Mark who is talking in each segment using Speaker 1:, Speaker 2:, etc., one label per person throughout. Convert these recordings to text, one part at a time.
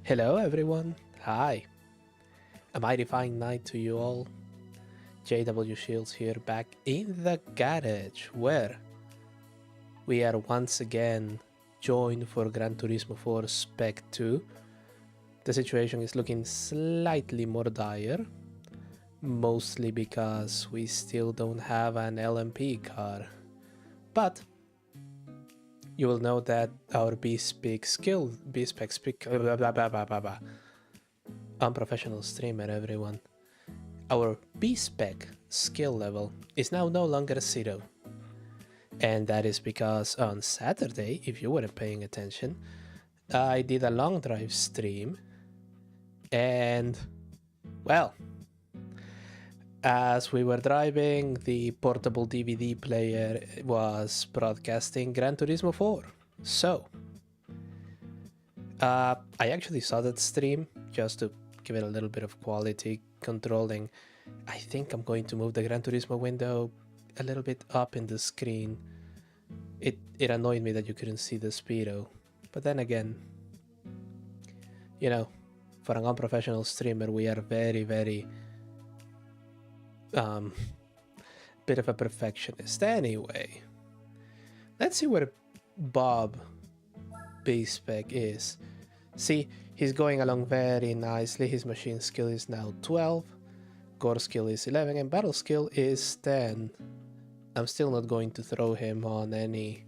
Speaker 1: Hello everyone, hi. A mighty fine night to you all. JW Shields here, back in the garage, where we are once again joined for Gran Turismo 4 Spec 2. The situation is looking slightly more dire, mostly because we still don't have an LMP car. But you will know that our unprofessional streamer, everyone. Our B-spec skill level is now no longer 0. And that is because on Saturday, if you weren't paying attention, I did a long drive stream. And, well, as we were driving, the portable DVD player was broadcasting Gran Turismo 4. So, I actually saw that stream just to give it a little bit of quality controlling. I think I'm going to move the Gran Turismo window a little bit up in the screen. It annoyed me that you couldn't see the speedo. But then again, you know, for an unprofessional streamer, we are very, very bit of a perfectionist. Anyway, let's see where Bob B-spec is. See, he's going along very nicely. His machine skill is now 12, core skill is 11, and battle skill is 10. I'm still not going to throw him on any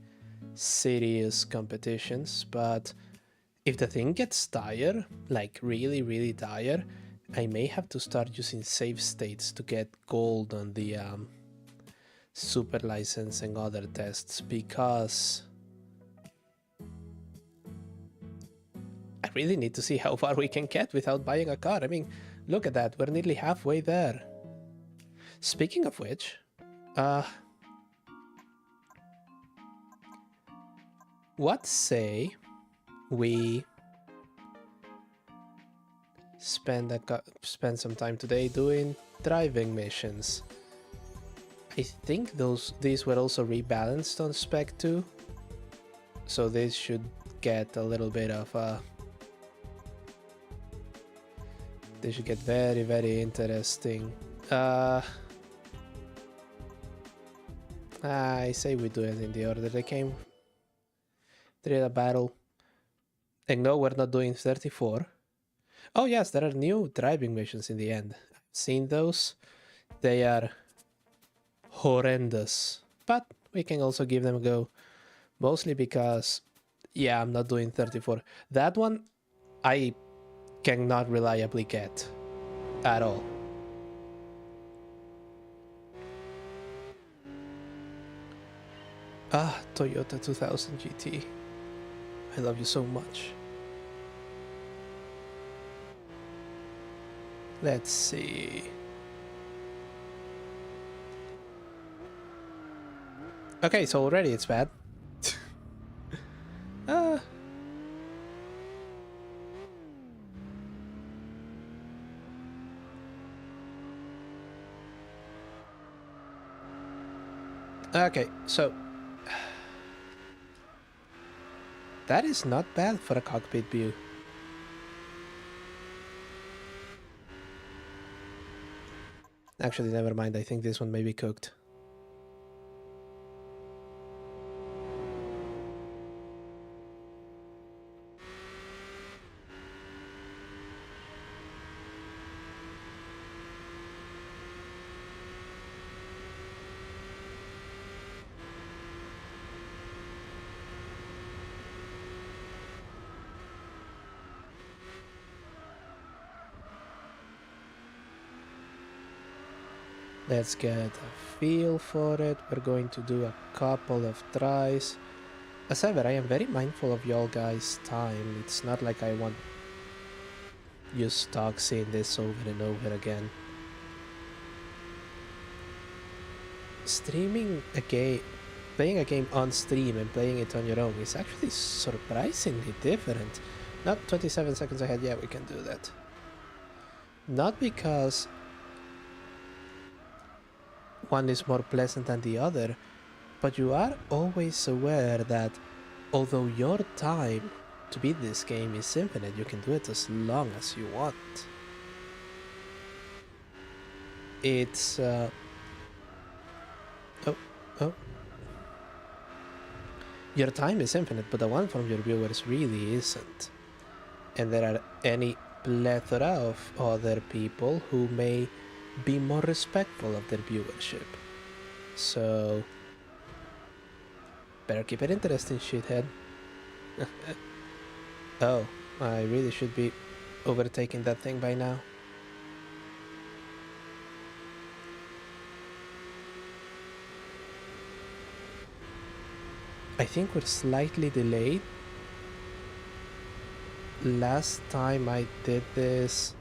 Speaker 1: serious competitions, but if the thing gets dire, like really, really dire, I may have to start using save states to get gold on the super license and other tests, because I really need to see how far we can get without buying a car. I mean, look at that, we're nearly halfway there. Speaking of which, what say we spend some time today doing driving missions? I think these were also rebalanced on Spec 2, so this should get a little bit of they should get very, very interesting. I say we do it in the order they came. Trade a battle. And no, we're not doing 34. Oh yes, there are new driving missions in the end. I've seen those. They are horrendous. But we can also give them a go. Mostly because, yeah, I'm not doing 34. That one, I cannot reliably get at all. Toyota 2000 GT. I love you so much. Let's see. Okay, so already it's bad. Okay, so that is not bad for a cockpit view. Actually, never mind. I think this one may be cooked. Let's get a feel for it. We're going to do a couple of tries. As ever, I am very mindful of y'all guys' time. It's not like I want you stuck seeing this over and over again. Streaming a game, playing a game on stream and playing it on your own is actually surprisingly different. Not 27 seconds ahead, yeah, we can do that. Not because one is more pleasant than the other, but you are always aware that although your time to beat this game is infinite. You can do it as long as you want. It's oh, your time is infinite, but the one from your viewers really isn't. And there are any plethora of other people who may be more respectful of their viewership. So better keep it interesting, shithead. Oh, I really should be overtaking that thing by now. I think we're slightly delayed. Last time I did this,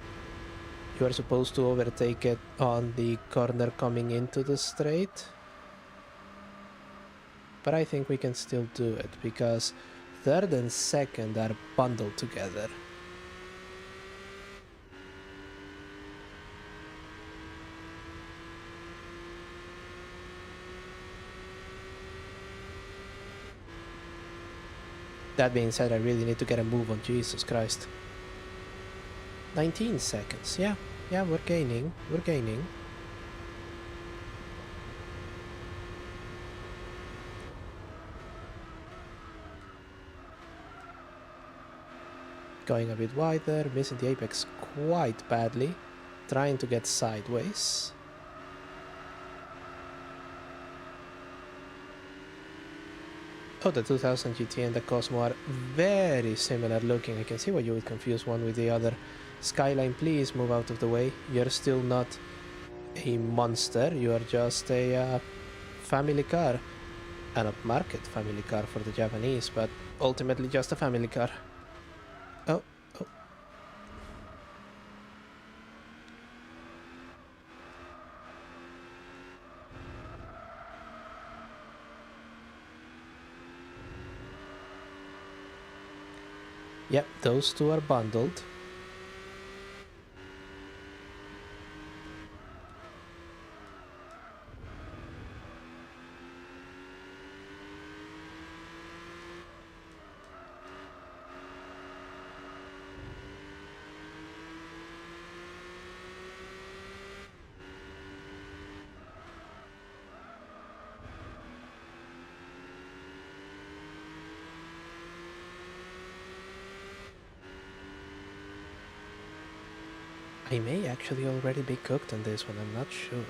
Speaker 1: you were supposed to overtake it on the corner coming into the straight. But I think we can still do it, because third and second are bundled together. That being said, I really need to get a move on. Jesus Christ. 19 seconds. Yeah, we're gaining. Going a bit wider, missing the apex quite badly. Trying to get sideways. Oh, the 2000 GT and the Cosmo are very similar looking. I can see why you would confuse one with the other. Skyline, please move out of the way. You're still not a monster. You are just a family car. An upmarket family car for the Japanese, but ultimately just a family car. Oh. Yep, those two are bundled. I may actually already be cooked on this one, I'm not sure.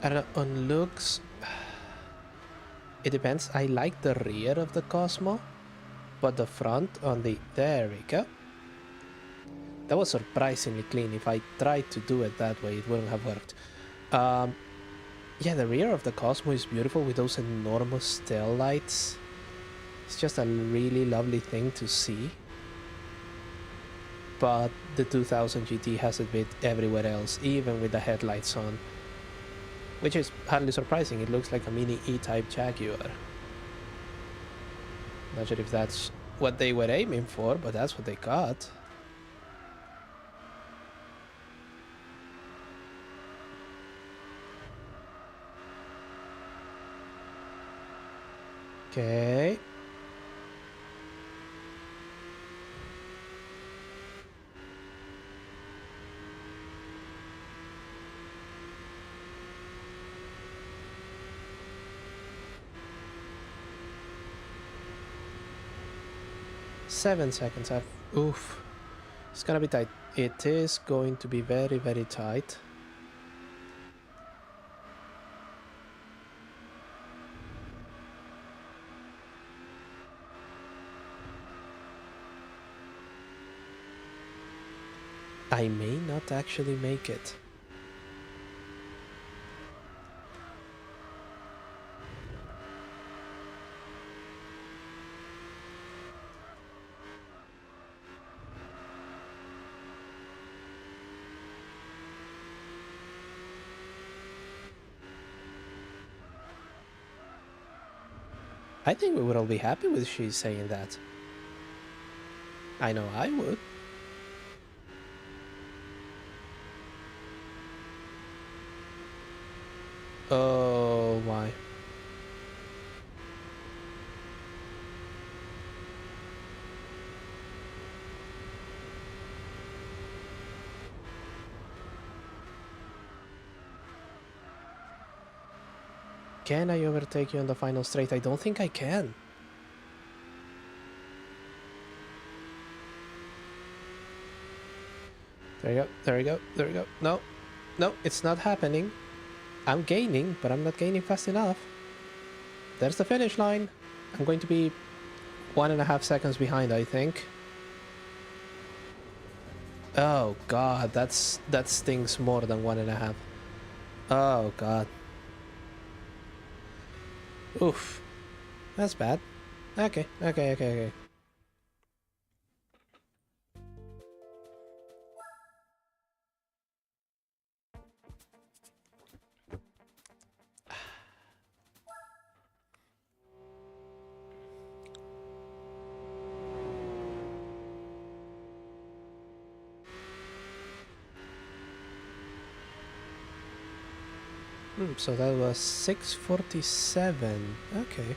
Speaker 1: I don't know, on looks, it depends. I like the rear of the Cosmo, but the front on the... There we go. That was surprisingly clean. If I tried to do it that way, it wouldn't have worked. Yeah, the rear of the Cosmo is beautiful with those enormous tail lights. It's just a really lovely thing to see. But the 2000 GT has a bit everywhere else, even with the headlights on. Which is hardly surprising, it looks like a mini E-Type Jaguar. Not sure if that's what they were aiming for, but that's what they got. Okay. Seven seconds. Oof. It's gonna be tight. It is going to be very, very tight. I may not actually make it. I think we would all be happy with she saying that. I know I would. Oh my. Can I overtake you on the final straight? I don't think I can. There you go, there you go, there you go. No, no, it's not happening. I'm gaining, but I'm not gaining fast enough. There's the finish line. I'm going to be 1.5 seconds behind, I think. Oh god, that stings more than 1.5. Oh god. Oof. That's bad. Okay, okay, okay, okay. So that was 6:47. Okay.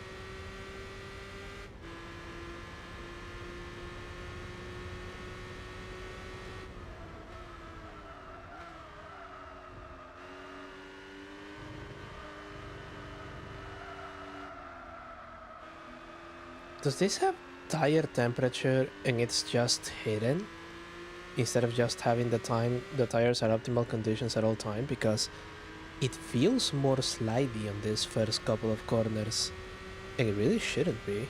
Speaker 1: Does this have tire temperature and it's just hidden? Instead of just having the tires at optimal conditions at all time? Because it feels more slidey on this first couple of corners. And it really shouldn't be.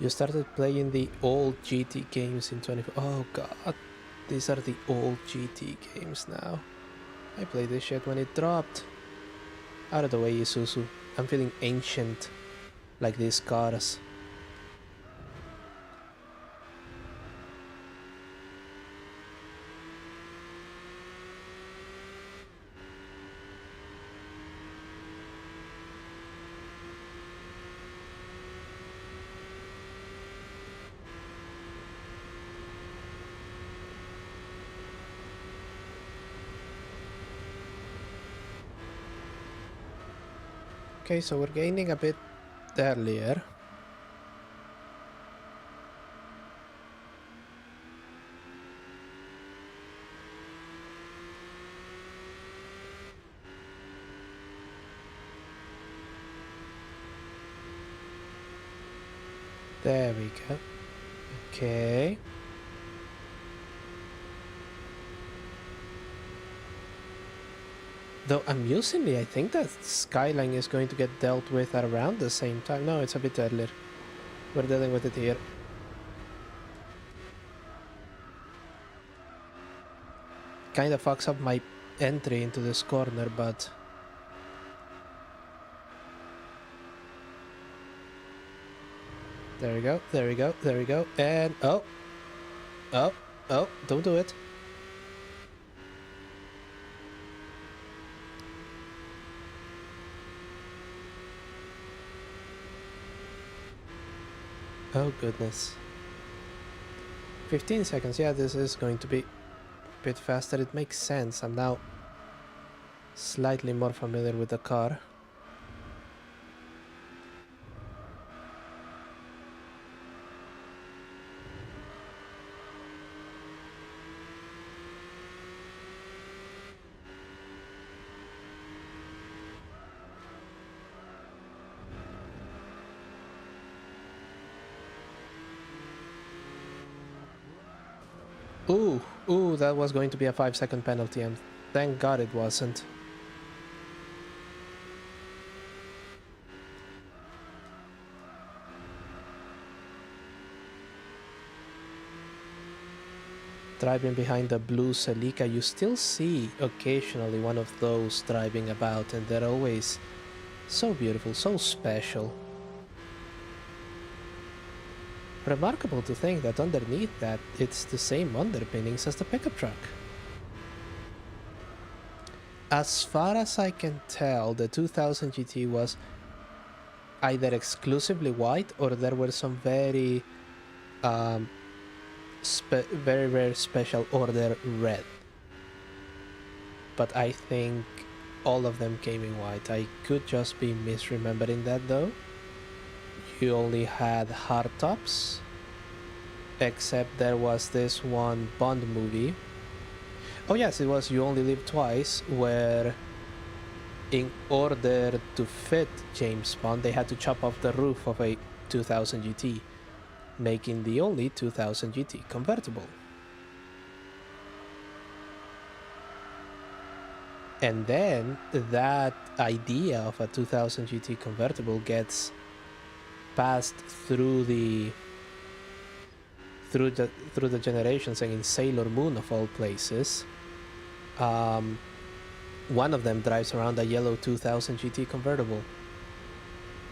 Speaker 1: You started playing the old GT games in 24. Oh god, these are the old GT games now. I played this shit when it dropped. Out of the way, Isuzu. I'm feeling ancient, like these cars. Okay, so we're gaining a bit earlier. There we go. Okay. Though amusingly, I think that Skyline is going to get dealt with at around the same time. No, it's a bit earlier. We're dealing with it here. Kinda fucks up my entry into this corner, but... There we go, there we go, there we go, and... Oh! Oh! Oh! Don't do it! Oh goodness. 15 seconds, yeah, this is going to be a bit faster. It makes sense. I'm now slightly more familiar with the car. Ooh, that was going to be a 5-second penalty, and thank God it wasn't. Driving behind the blue Celica, you still see occasionally one of those driving about, and they're always So beautiful, so special. Remarkable to think that underneath that it's the same underpinnings as the pickup truck. As far as I can tell, the 2000 GT was either exclusively white or there were some very very special order red. But I think all of them came in white. I could just be misremembering that though. You only had hardtops, except there was this one Bond movie. Oh yes, it was You Only Live Twice, where in order to fit James Bond, they had to chop off the roof of a 2000 GT, making the only 2000 GT convertible. And then that idea of a 2000 GT convertible gets passed through the generations, and in Sailor Moon of all places, one of them drives around a yellow 2000 GT convertible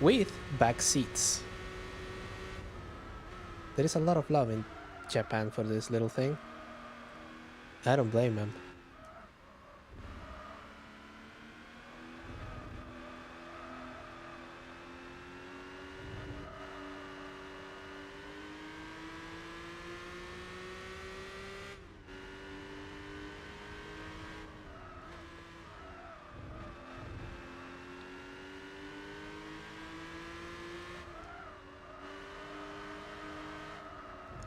Speaker 1: with back seats. There is a lot of love in Japan for this little thing. I don't blame him.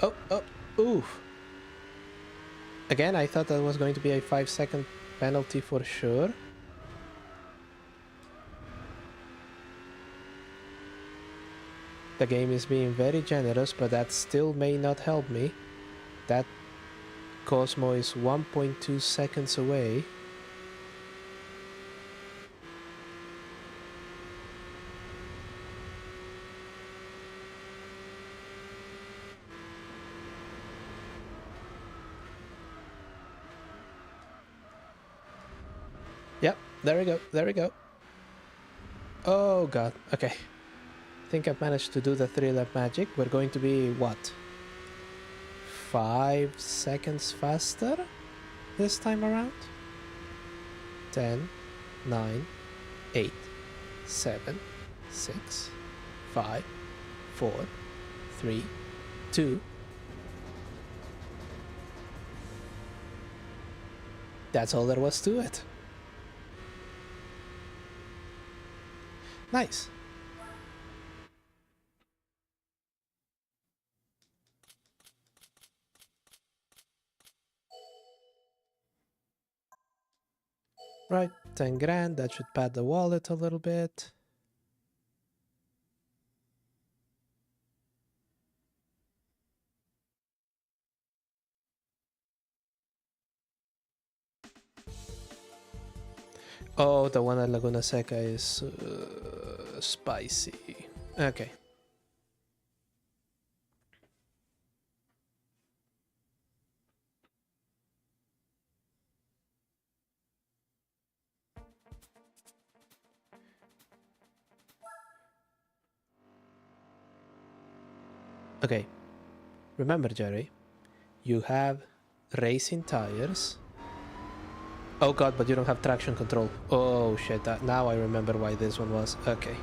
Speaker 1: Oh, oof. Again, I thought that was going to be a 5-second penalty for sure. The game is being very generous, but that still may not help me. That Cosmo is 1.2 seconds away. Yep, there we go, there we go. Oh god, okay. I think I've managed to do the 3-lap magic. We're going to be, what? 5 seconds faster this time around? 10, 9, 8, 7, 6, 5, 4, 3, 2. That's all there was to it. Nice. Right, 10 grand, that should pad the wallet a little bit. Oh, the one at Laguna Seca is spicy. Okay. Okay. Remember, Jerry, you have racing tires. Oh god, but you don't have traction control. Oh shit, now I remember why this one was. Okay.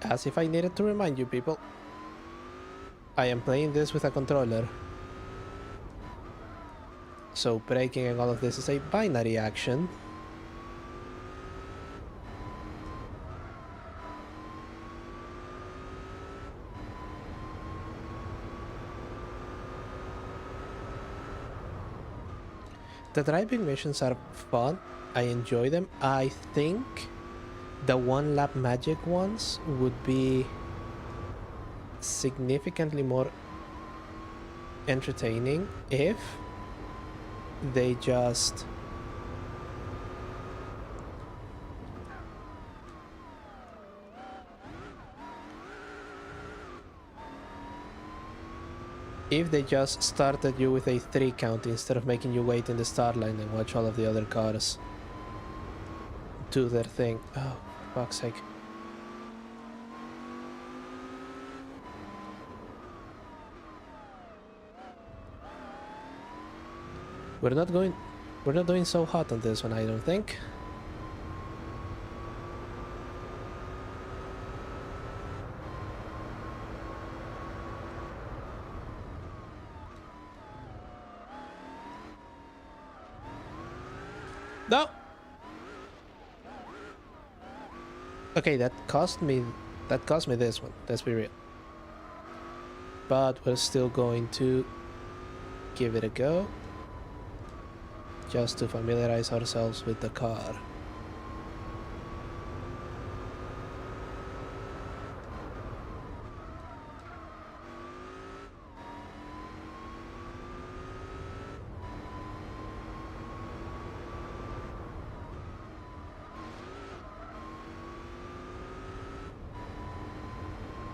Speaker 1: As if I needed to remind you people. I am playing this with a controller. So braking and all of this is a binary action. The driving missions are fun. I enjoy them. I think the 1-lap magic ones would be significantly more entertaining if they just if they just started you with a 3 count instead of making you wait in the start line and watch all of the other cars do their thing. Oh, for fuck's sake. We're not doing so hot on this one, I don't think. No. Okay, that cost me this one, let's be real. But we're still going to give it a go, just to familiarize ourselves with the car.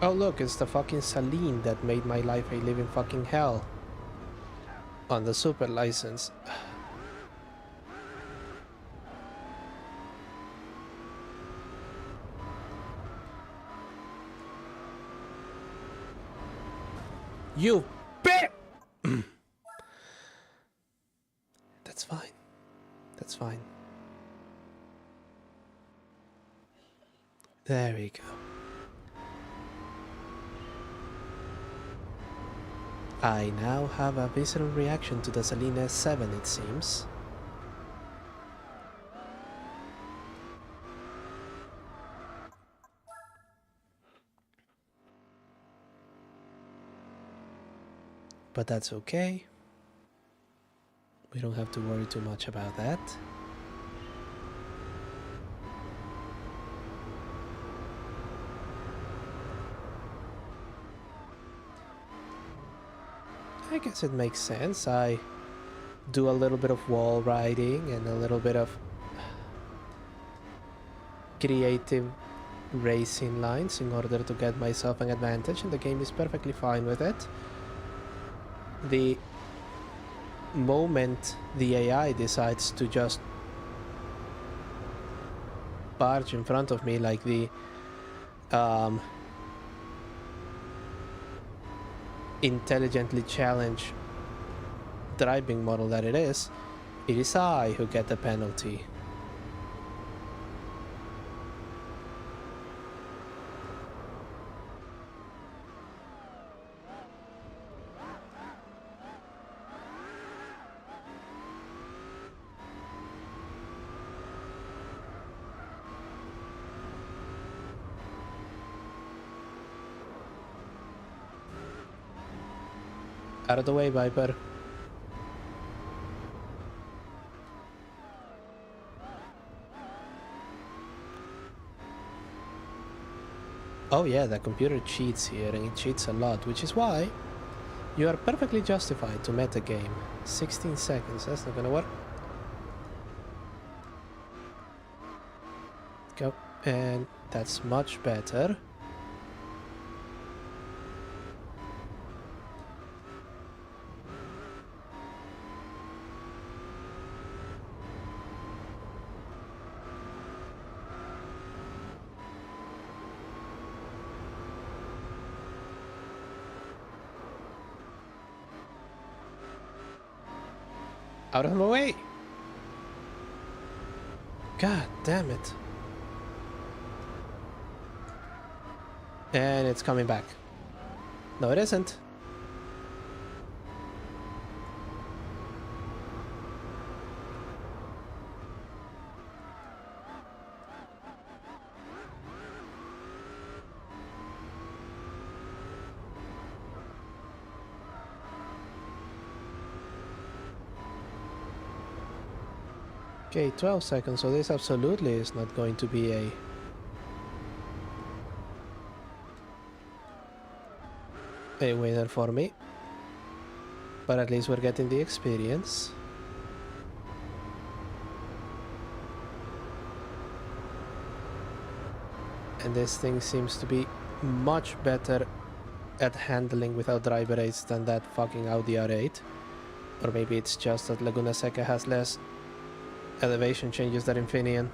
Speaker 1: Oh look, it's the fucking Saline that made my life a living fucking hell on the super license. You bitch! That's fine. That's fine. There we go. I now have a visceral reaction to the Saline S7, it seems. But that's okay. We don't have to worry too much about that. I guess it makes sense. I do a little bit of wall riding and a little bit of creative racing lines in order to get myself an advantage, and the game is perfectly fine with it. The moment the AI decides to just barge in front of me like the intelligently challenged driving model that it is I who get the penalty. Out of the way, Viper. Oh yeah, the computer cheats here, and it cheats a lot, which is why you are perfectly justified to metagame. 16 seconds, that's not gonna work. Go, and that's much better. Out of my way! God damn it. And it's coming back. No, it isn't. Okay, 12 seconds, so this absolutely is not going to be a winner for me. But at least we're getting the experience. And this thing seems to be much better at handling without driver aids than that fucking Audi R8. Or maybe it's just that Laguna Seca has less elevation changes than Infineon.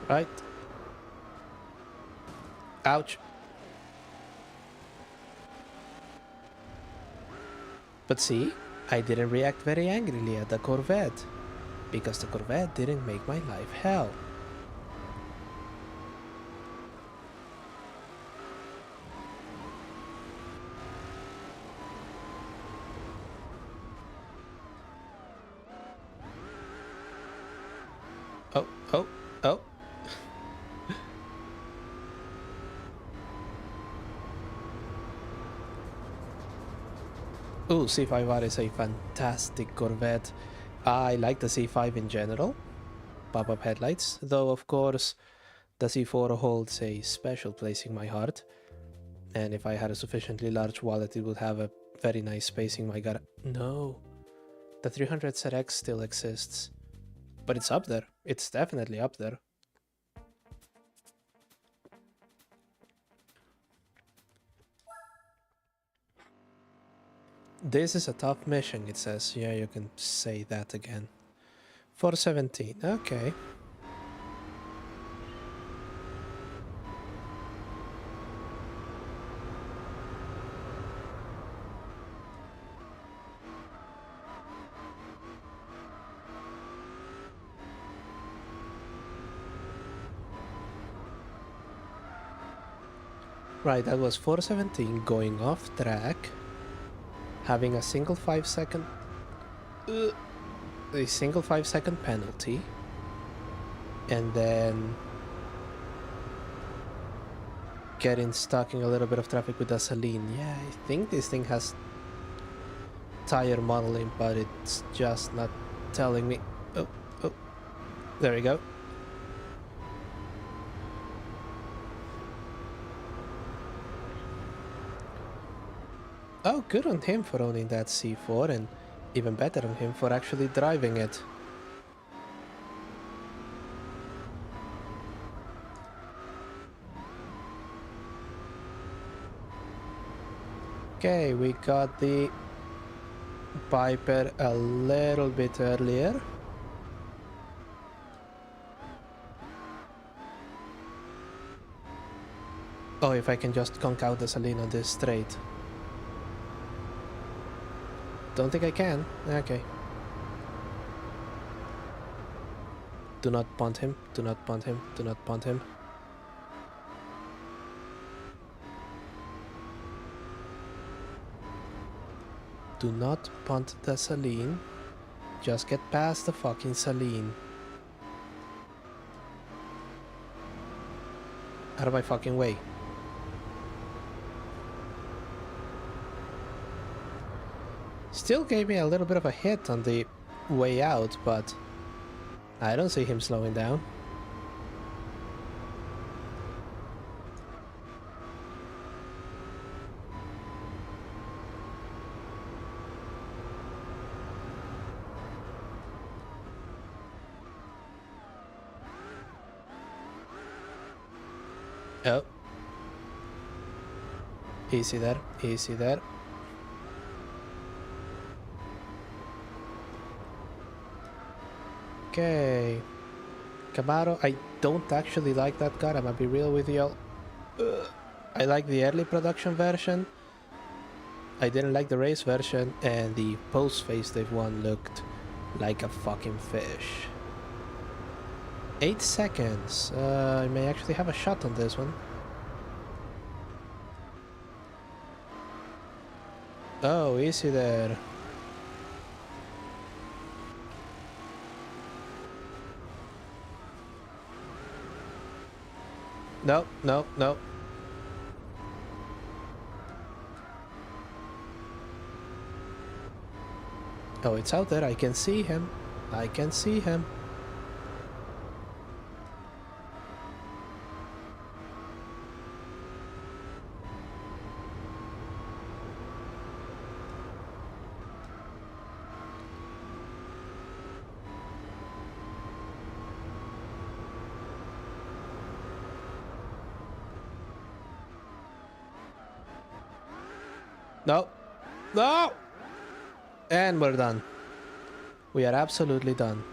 Speaker 1: Right? Ouch. But see, I didn't react very angrily at the Corvette, because the Corvette didn't make my life hell. Oh, oh, oh. Ooh, C5R is a fantastic Corvette. I like the C5 in general. Pop-up headlights, though of course the C4 holds a special place in my heart. And if I had a sufficiently large wallet, it would have a very nice space in my garage. No, the 300ZX still exists. But it's up there. It's definitely up there. This is a tough mission, it says. Yeah, you can say that again. 417, okay. Right, that was 417 going off track. Having a single 5-second penalty, and then getting stuck in a little bit of traffic with gasoline. Yeah, I think this thing has tire modeling, but it's just not telling me. Oh, there we go. Oh, good on him for owning that C4, and even better on him for actually driving it. Okay, we got the Viper a little bit earlier. Oh, if I can just conk out the Saline on this straight. Don't think I can. Okay. Do not punt him. Do not punt him. Do not punt him. Do not punt the Saline. Just get past the fucking Saline. Out of my fucking way. Still gave me a little bit of a hit on the way out, but I don't see him slowing down. Oh. Easy there, easy there. Okay. Camaro, I don't actually like that car, I'm gonna be real with you. I like the early production version. I didn't like the race version, and the post-facelift one looked like a fucking fish. 8 seconds. I may actually have a shot on this one. Oh, easy there. No, no, no. Oh, it's out there. I can see him. I can see him. No. No! And we're done. We are absolutely done.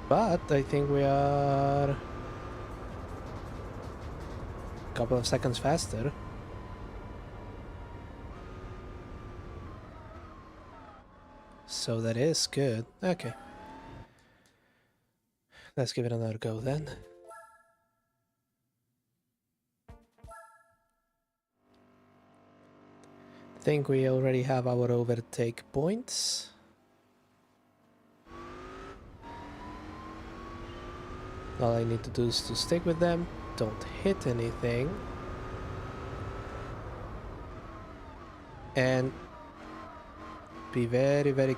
Speaker 1: But I think we are a couple of seconds faster. So that is good. Okay. Let's give it another go then. I think we already have our overtake points. All I need to do is to stick with them, don't hit anything, and be very, very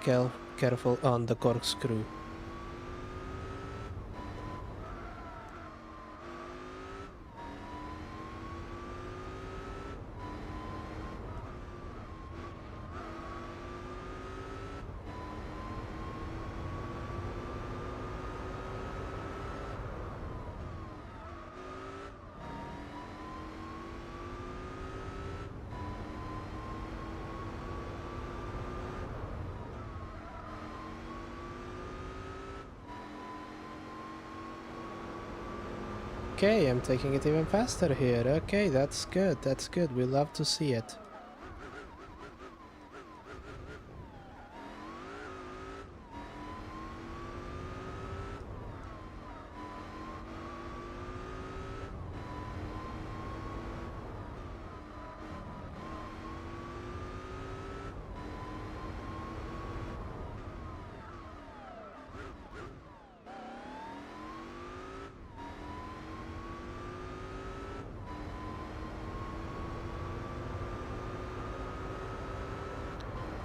Speaker 1: careful on the corkscrew. Okay, I'm taking it even faster here. Okay, that's good, that's good. We love to see it.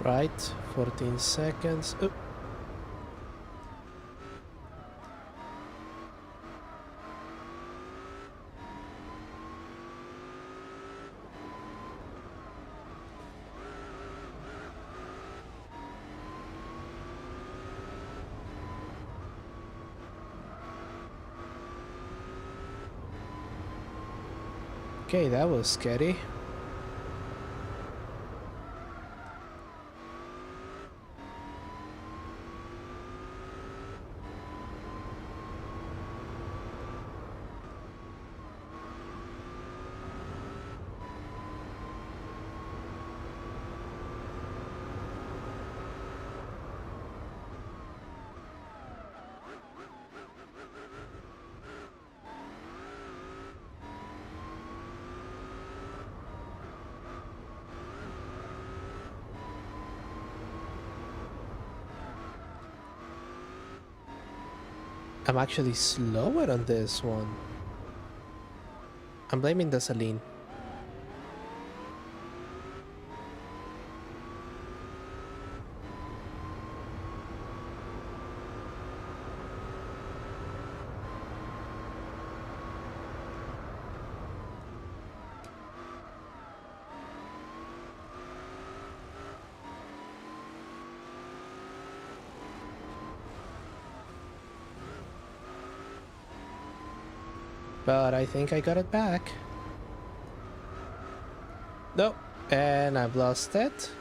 Speaker 1: Right, 14 seconds. Oh. Okay, that was scary. I'm actually slower on this one. I'm blaming the saline. But I think I got it back. Nope, and I've lost it.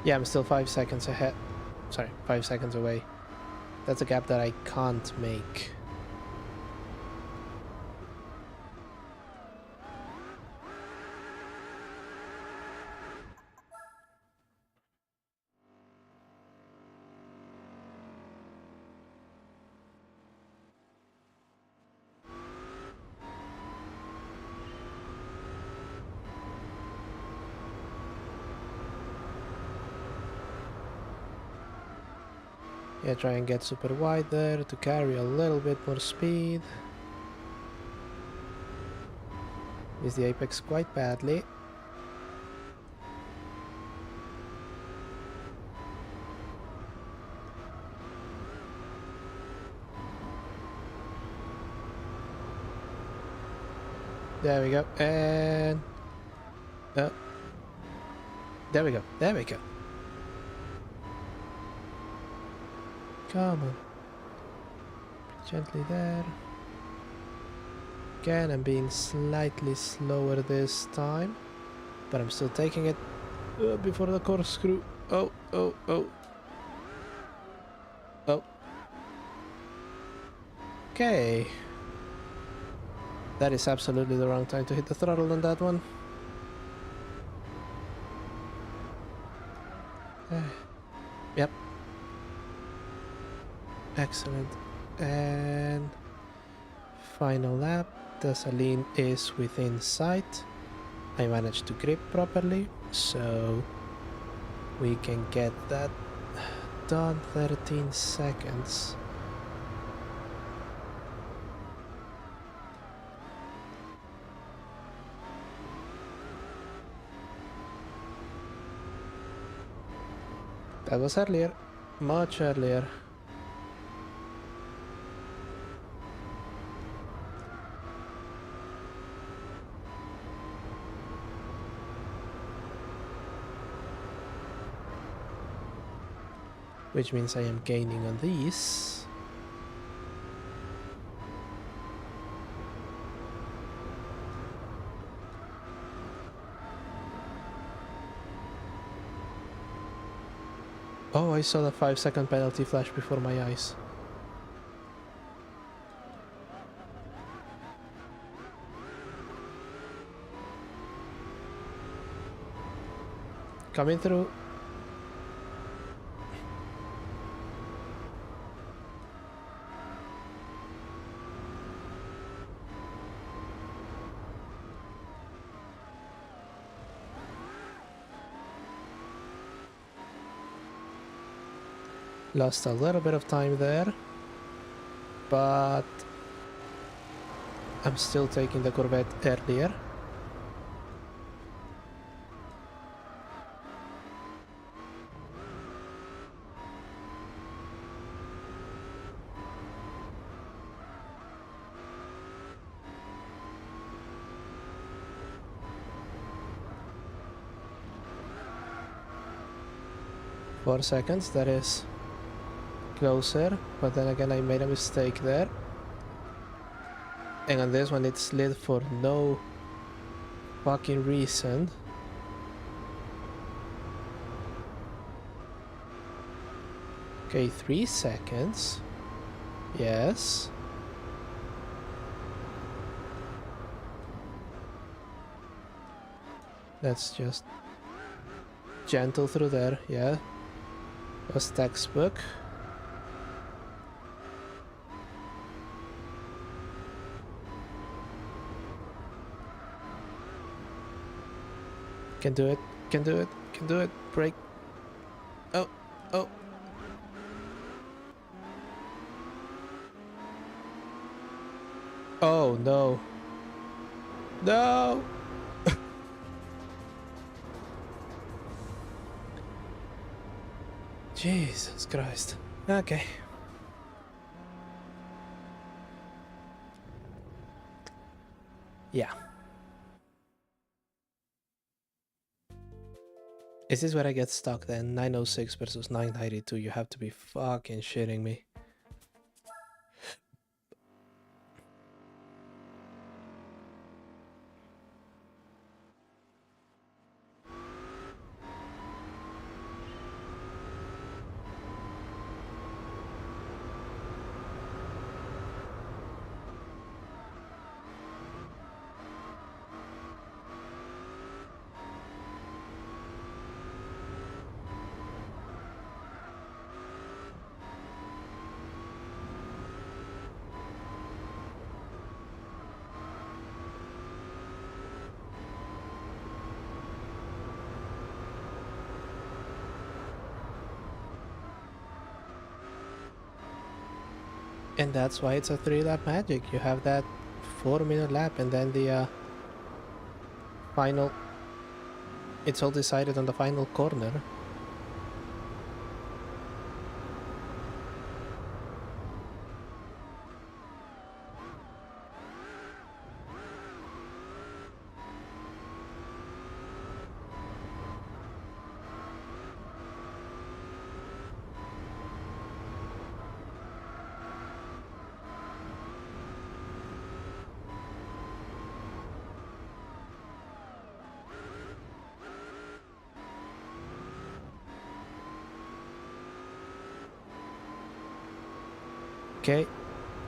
Speaker 1: Yeah, I'm still 5 seconds ahead. Sorry, 5 seconds away. That's a gap that I can't make. Yeah, try and get super wide there to carry a little bit more speed. Miss the apex quite badly. There we go, and... Oh. There we go, there we go. Come on. Gently there. Again, I'm being slightly slower this time, but I'm still taking it before the corkscrew. Oh, oh, oh. Oh. Okay. That is absolutely the wrong time to hit the throttle on that one. Yep. Excellent. And final lap. The saline is within sight. I managed to grip properly, so we can get that done. 13 seconds. That was earlier, much earlier. Which means I am gaining on these. Oh, I saw the 5-second penalty flash before my eyes. Coming through. Lost a little bit of time there, but I'm still taking the Corvette earlier. Four seconds, that is closer, but then again I made a mistake there. And on this one it slid for no fucking reason. Okay, 3 seconds. Yes. Let's just gentle through there, yeah. Was textbook. Can do it, can do it, can do it. Break. Oh, oh. Oh no. No! Jesus Christ. Okay. Yeah. Is this where I get stuck then? 906 versus 992. You have to be fucking shitting me. And that's why it's a 3-lap magic. You have that 4-minute lap and then the final... It's all decided on the final corner. Okay,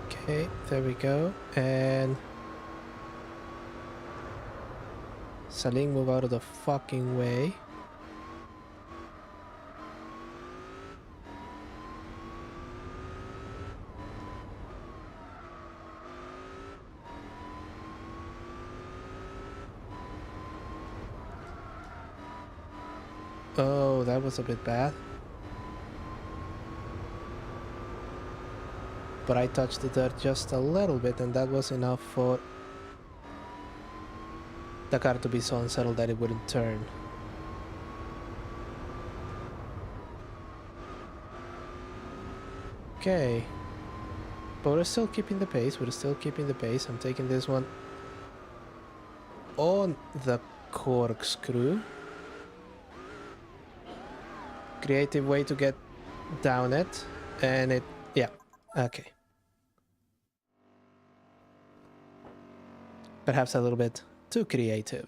Speaker 1: okay, there we go. And Saling, move out of the fucking way. Oh, that was a bit bad. But I touched the dirt just a little bit, and that was enough for the car to be so unsettled that it wouldn't turn. Okay. But we're still keeping the pace, I'm taking this one on the corkscrew. Creative way to get down it, and it... yeah, okay. Perhaps a little bit too creative.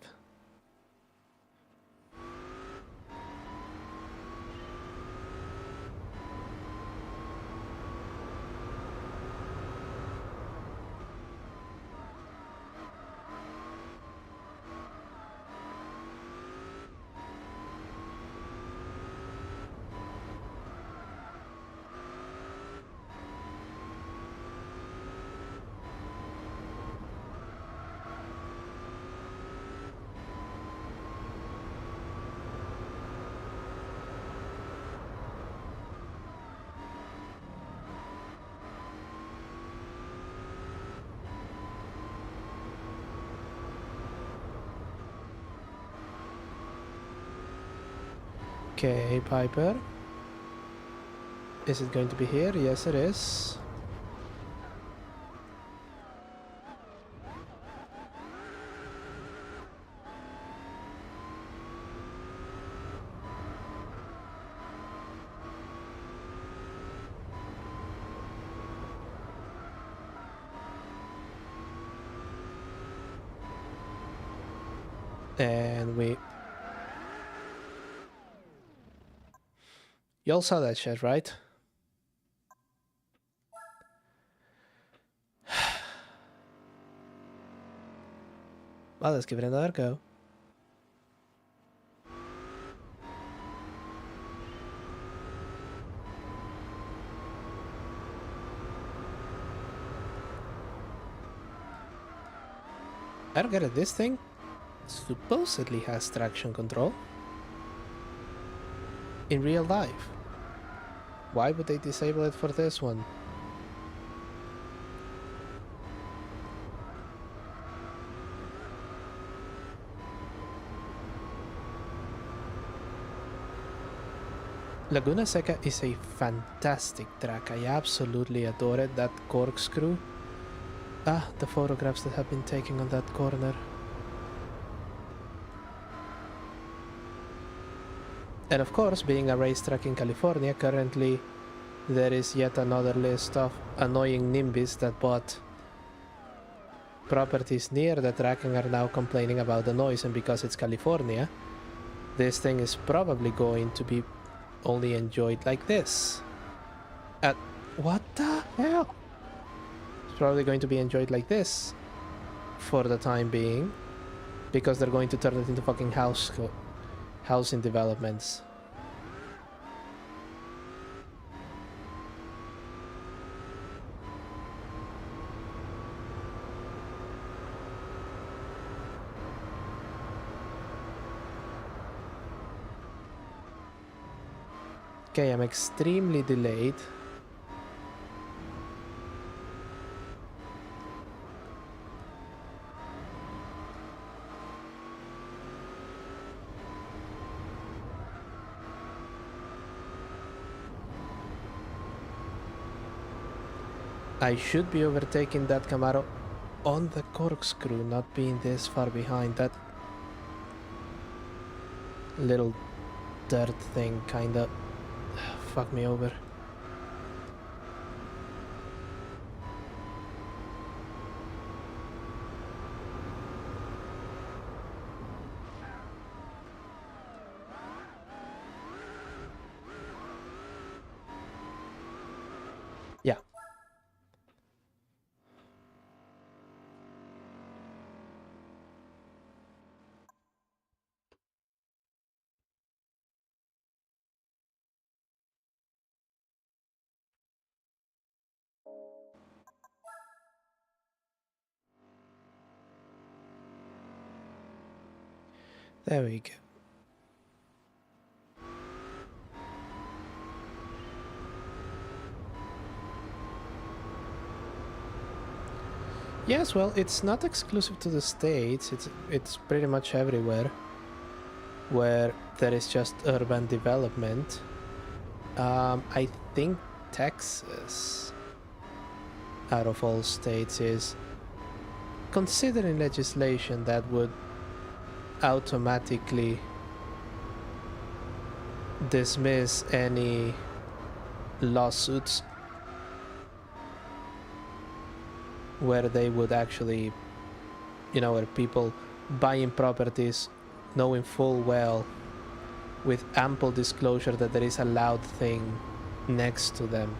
Speaker 1: Okay, Piper. Is it going to be here? Yes, it is. And we... You all saw that shit, right? Well, let's give it another go. I don't get it. This thing supposedly has traction control in real life. Why would they disable it for this one? Laguna Seca is a fantastic track. I absolutely adore it. That corkscrew. Ah, the photographs that have been taken on that corner. And of course, being a racetrack in California, currently there is yet another list of annoying NIMBYs that bought properties near the track and are now complaining about the noise, and because it's California, this thing is probably going to be only enjoyed like this. What the hell? It's probably going to be enjoyed like this for the time being, because they're going to turn it into fucking housing developments. Okay, I'm extremely delayed. I should be overtaking that Camaro on the corkscrew, not being this far behind. That little dirt thing kinda fucked me over. Yeah. There we go. Yes, well, it's not exclusive to the States. It's pretty much everywhere where there is just urban development. I think Texas, out of all states, is considering legislation that would automatically dismiss any lawsuits where they would actually, you know, where people buying properties knowing full well with ample disclosure that there is a loud thing next to them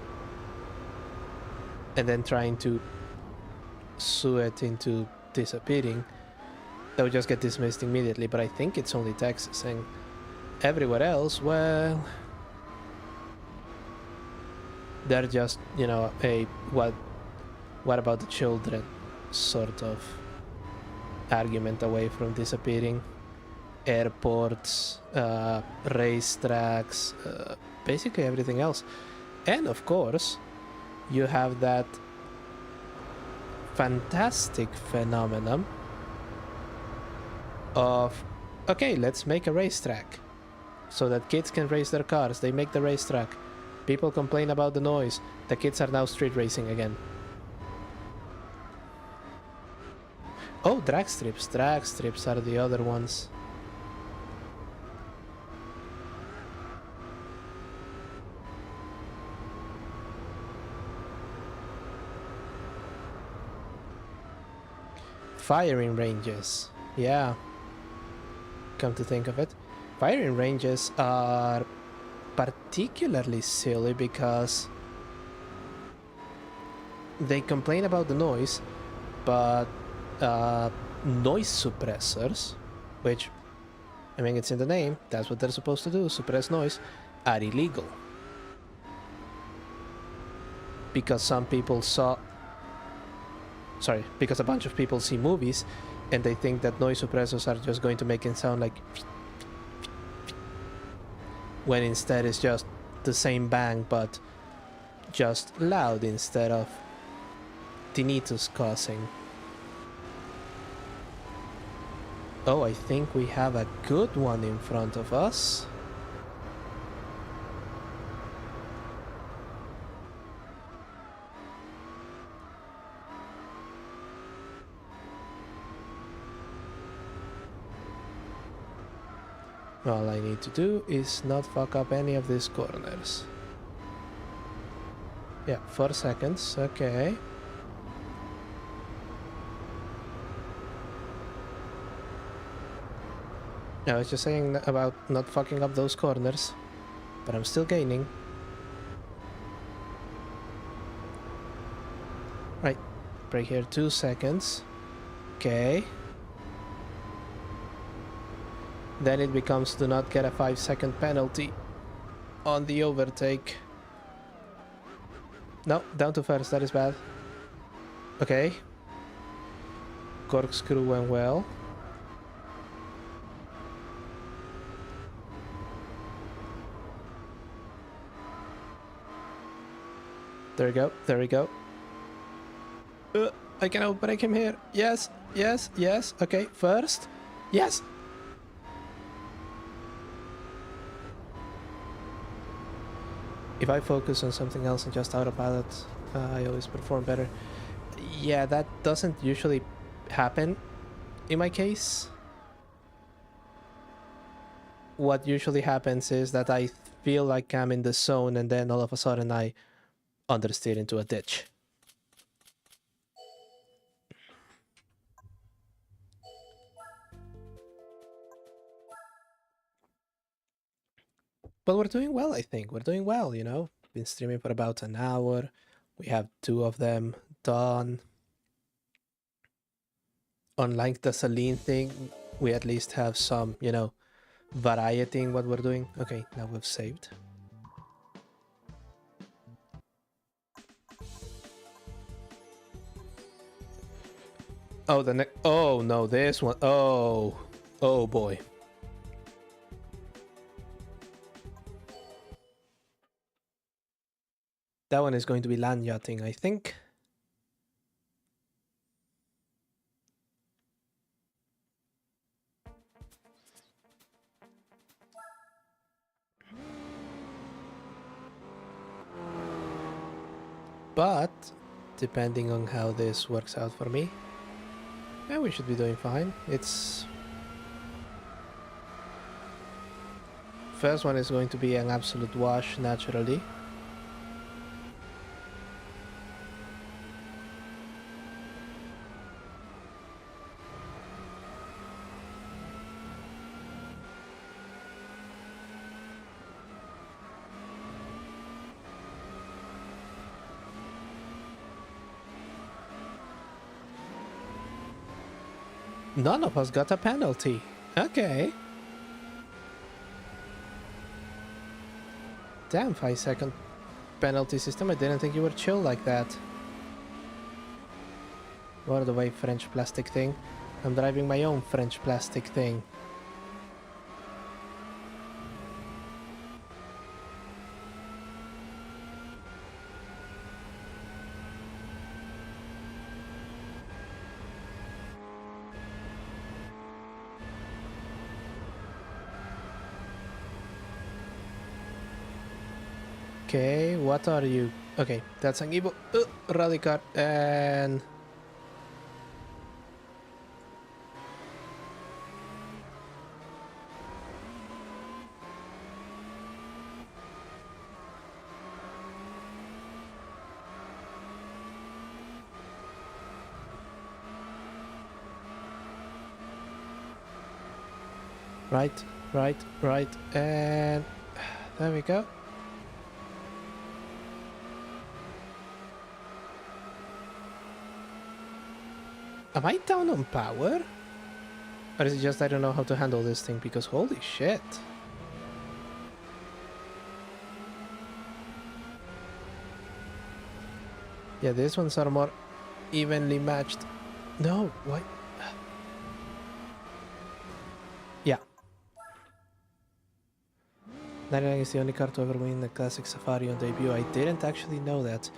Speaker 1: and then trying to sue it into disappearing, that would just get dismissed immediately. But I think it's only Texas, and everywhere else, well, they're just, you know, a what about the children sort of argument away from disappearing. Airports, racetracks, basically everything else. And of course, you have that fantastic phenomenon of, okay, let's make a racetrack so that kids can race their cars. They make the racetrack. People complain about the noise. The kids are now street racing again. Oh, drag strips. Drag strips are the other ones. Firing ranges. Yeah. Come to think of it. Firing ranges are particularly silly because they complain about the noise, but noise suppressors, which, I mean, it's in the name, that's what they're supposed to do, suppress noise, are illegal. Because because a bunch of people see movies and they think that noise suppressors are just going to make it sound like, when instead it's just the same bang but just loud instead of tinnitus causing. Oh, I think we have a good one in front of us. All I need to do is not fuck up any of these corners. Yeah, 4 seconds, okay. I was just saying about not fucking up those corners, but I'm still gaining. Right, break here 2 seconds. Okay. Then it becomes do not get a 5-second penalty on the overtake. No, down to first, that is bad. Okay. Corkscrew went well. There we go, there we go. I can outbreak him here. Yes, yes, yes. Okay, first. Yes! If I focus on something else and just autopilot, I always perform better. Yeah, that doesn't usually happen in my case. What usually happens is that I feel like I'm in the zone and then all of a sudden I understeer into a ditch. But we're doing well, I think. We're doing well, you know? Been streaming for about an hour. We have 2 of them done. Unlike the Celine thing, we at least have some, you know, variety in what we're doing. Okay, now we've saved. Oh, the next. Oh no, this one. Oh, oh boy. That one is going to be land yachting, I think. But depending on how this works out for me, yeah, we should be doing fine. It's first one is going to be an absolute wash naturally. None of us got a penalty. Okay. Damn, 5-second penalty system. I didn't think you were chill like that. By the way, French plastic thing. I'm driving my own French plastic thing. Okay, what are you? Okay, that's an Evo rally car and right, and there we go. Am I down on power? Or is it just I don't know how to handle this thing because holy shit. Yeah, these ones are more evenly matched. No, why? Yeah. 99 is the only car to ever win the Classic Safari on debut. I didn't actually know that.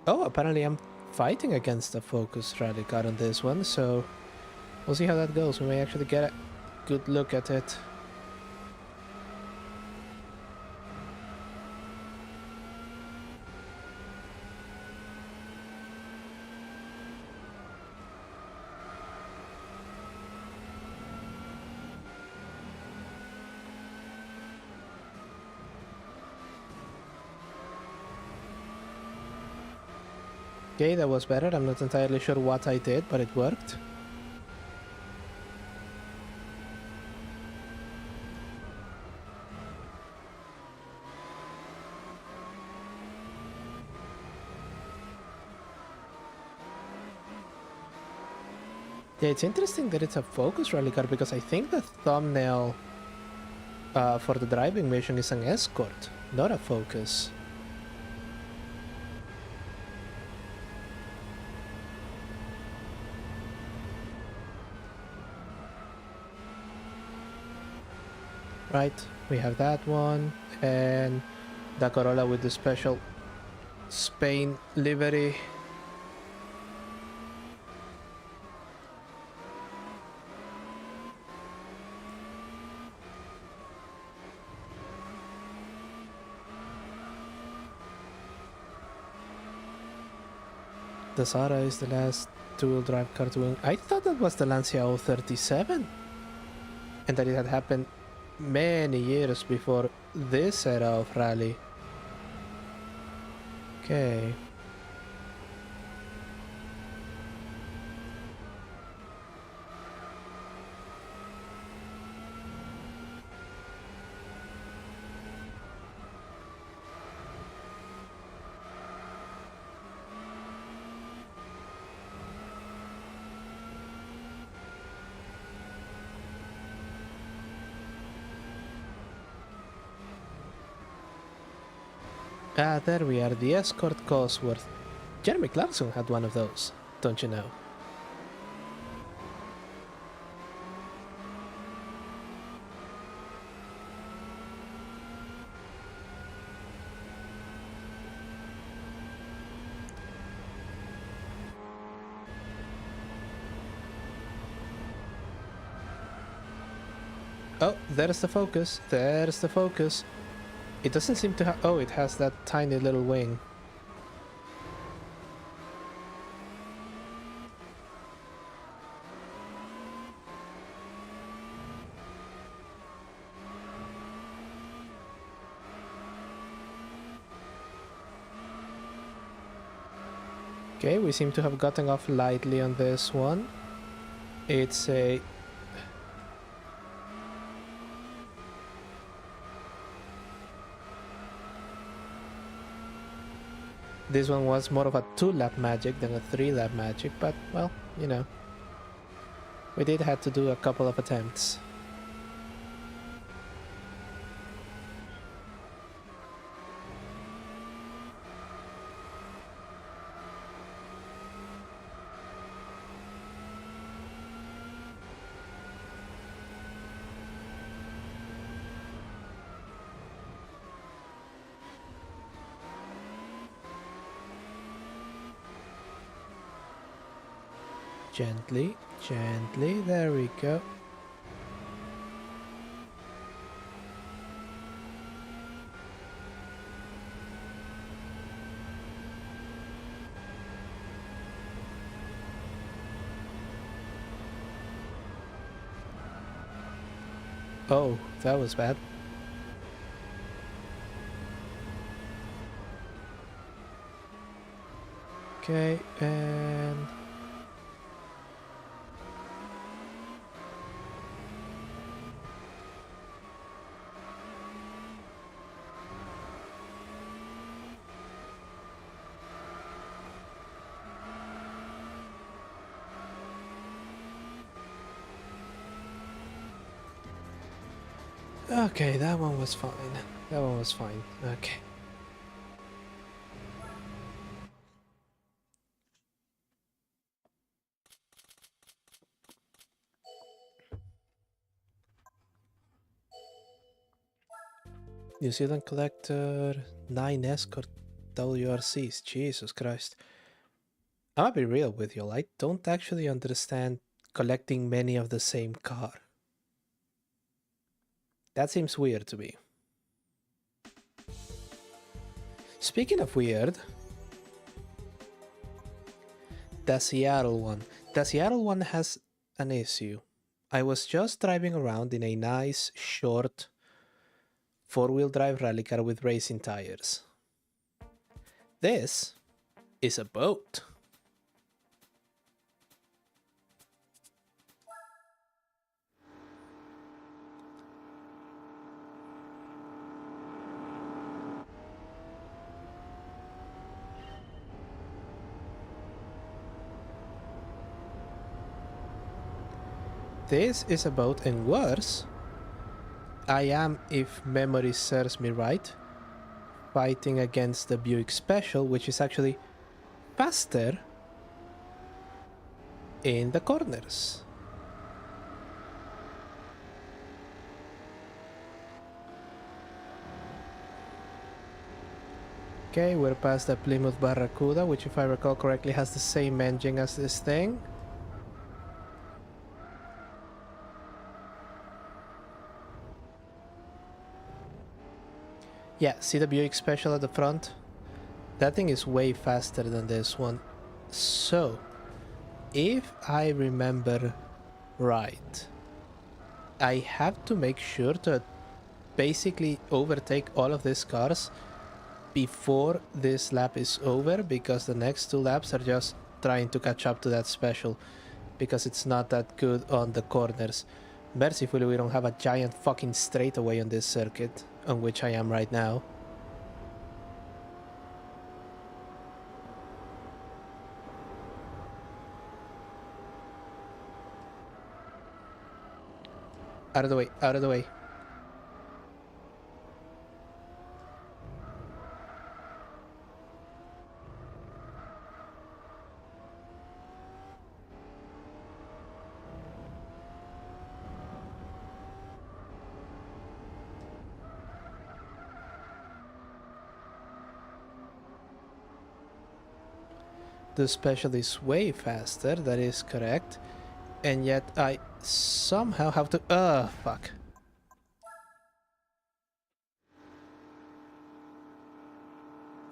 Speaker 1: Oh, apparently I'm fighting against a Focus rally car on this one, so we'll see how that goes. We may actually get a good look at it. Okay, that was better. I'm not entirely sure what I did, but it worked. Yeah, it's interesting that it's a Focus rally car because I think the thumbnail for the driving mission is an Escort, not a Focus. Right, we have that one, and the Corolla with the special Spain livery. The Zara is the last two-wheel drive car to win. I thought that was the Lancia 037. And that it had happened many years before this era of rally. Okay. Ah, there we are, the Escort Cosworth. Jeremy Clarkson had one of those, don't you know? Oh, there's the focus, there's the focus. It doesn't seem to have... Oh, it has that tiny little wing. Okay, we seem to have gotten off lightly on this one. It's a... This one was more of a 2-lap magic than a 3-lap magic, but, well, you know. We did have to do a couple of attempts. Gently, gently, there we go. Oh, that was bad. Okay, and... Okay, that one was fine. That one was fine. Okay. New Zealand Collector, 9 Escort WRCs. Jesus Christ. I'll be real with you, I don't actually understand collecting many of the same car. That seems weird to me. Speaking of weird, the Seattle one. The Seattle one has an issue. I was just driving around in a nice, short, 4-wheel drive rally car with racing tires. This is a boat. This is a boat, and worse, I am, if memory serves me right, fighting against the Buick Special, which is actually faster in the corners. Okay, we're past the Plymouth Barracuda, which, if I recall correctly, has the same engine as this thing. Yeah, see the Buick Special at the front? That thing is way faster than this one. So, if I remember right, I have to make sure to basically overtake all of these cars before this lap is over, because the next two laps are just trying to catch up to that special, because it's not that good on the corners. Mercifully, we don't have a giant fucking straightaway on this circuit, on which I am right now. Out of the way, out of the way. The special is way faster, that is correct. And yet I somehow have to... fuck.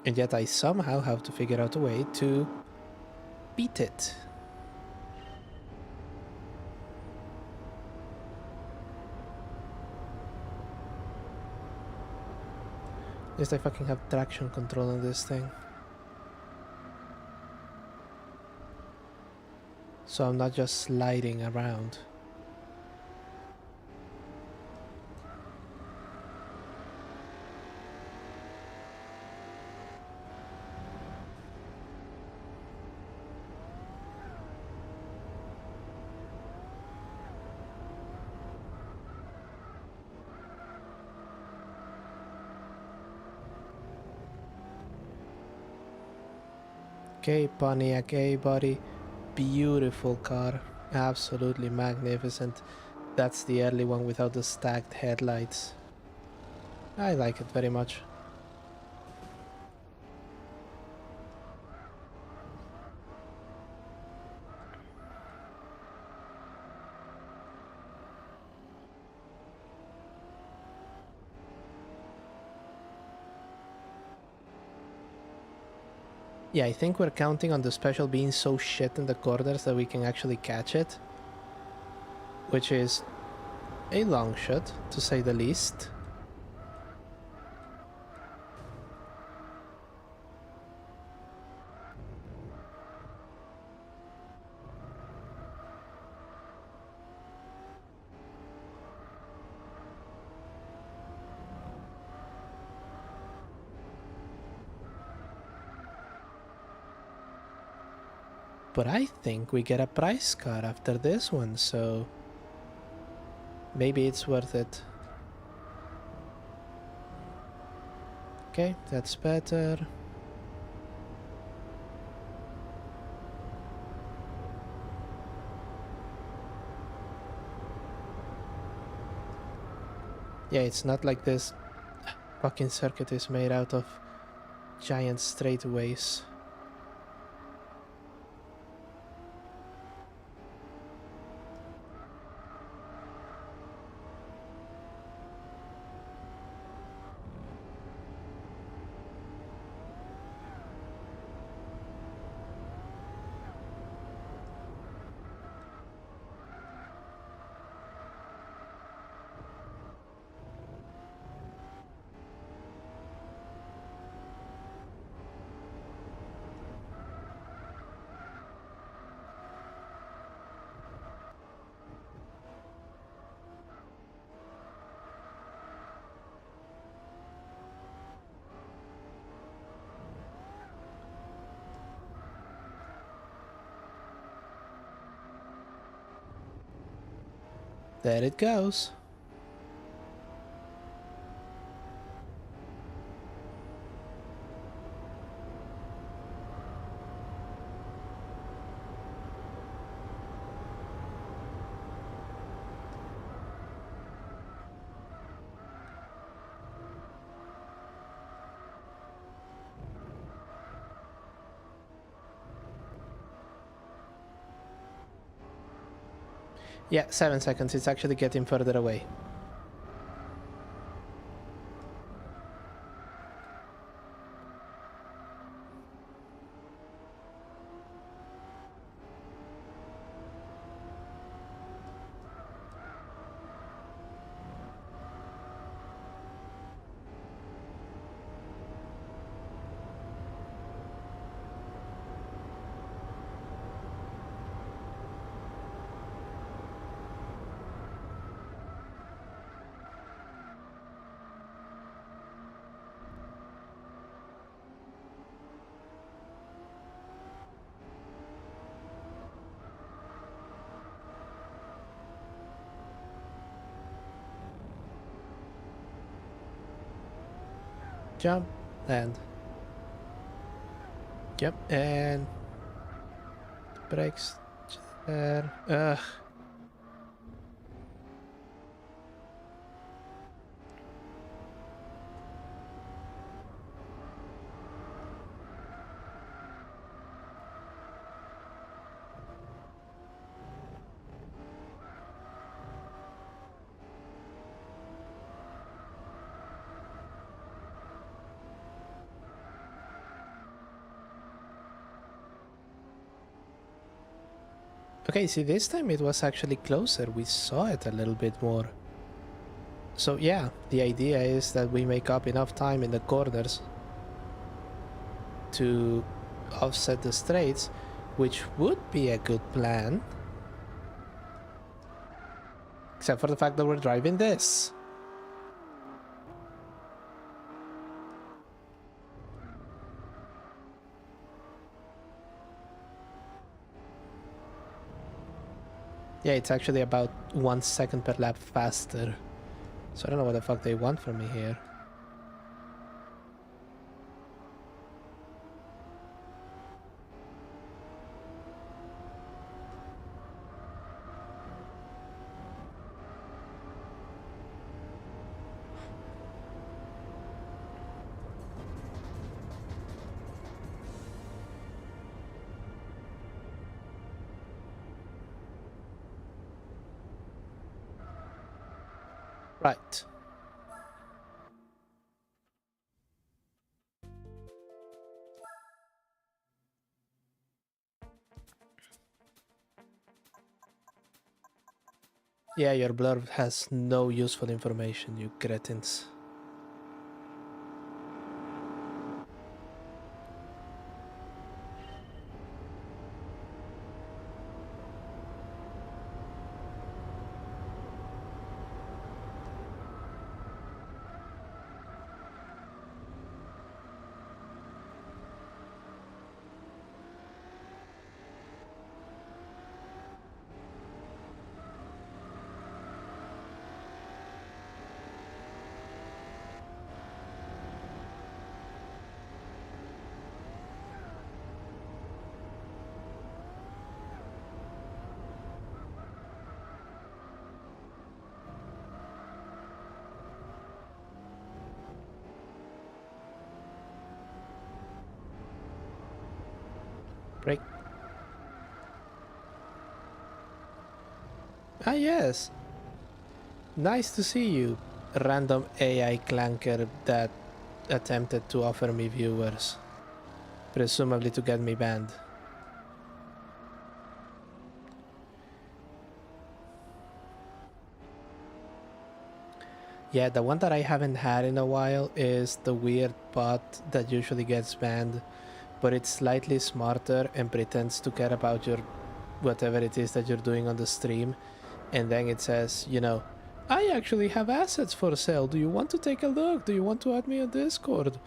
Speaker 1: And yet I somehow have to figure out a way to beat it. At least I fucking have traction control on this thing. So I'm not just sliding around. Okay, Pontiac A buddy. Beautiful car. Absolutely magnificent. That's the early one without the stacked headlights. I like it very much. Yeah, I think we're counting on the special being so shit in the corners that we can actually catch it. Which is a long shot, to say the least. But I think we get a prize car after this one, so maybe it's worth it. Okay, that's better. Yeah, it's not like this fucking circuit is made out of giant straightaways. There it goes. Yeah, 7 seconds. It's actually getting further away. Jump, land. Yep, and brakes there. Ugh. Okay, see, this time it was actually closer. We saw it a little bit more. So yeah, the idea is that we make up enough time in the corners to offset the straights, which would be a good plan. Except for the fact that we're driving this. Yeah, it's actually about 1 second per lap faster. So I don't know what the fuck they want from me here. Right. Yeah, your blurb has no useful information, you cretins. Break. Ah, yes. Nice to see you, random AI clanker that attempted to offer me viewers. Presumably to get me banned. Yeah, the one that I haven't had in a while is the weird bot that usually gets banned, but it's slightly smarter and pretends to care about your whatever it is that you're doing on the stream, and then it says, you know, I actually have assets for sale. Do you want to take a look? Do you want to add me on Discord?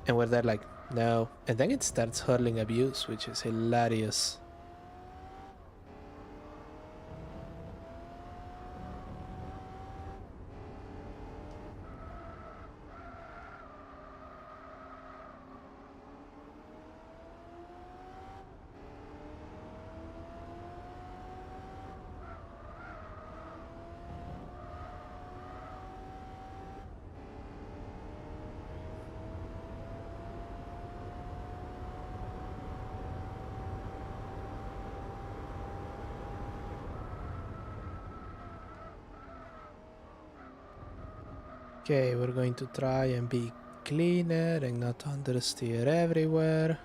Speaker 1: And we're there like, no. And then it starts hurling abuse, which is hilarious. Okay, we're going to try and be cleaner and not understeer everywhere.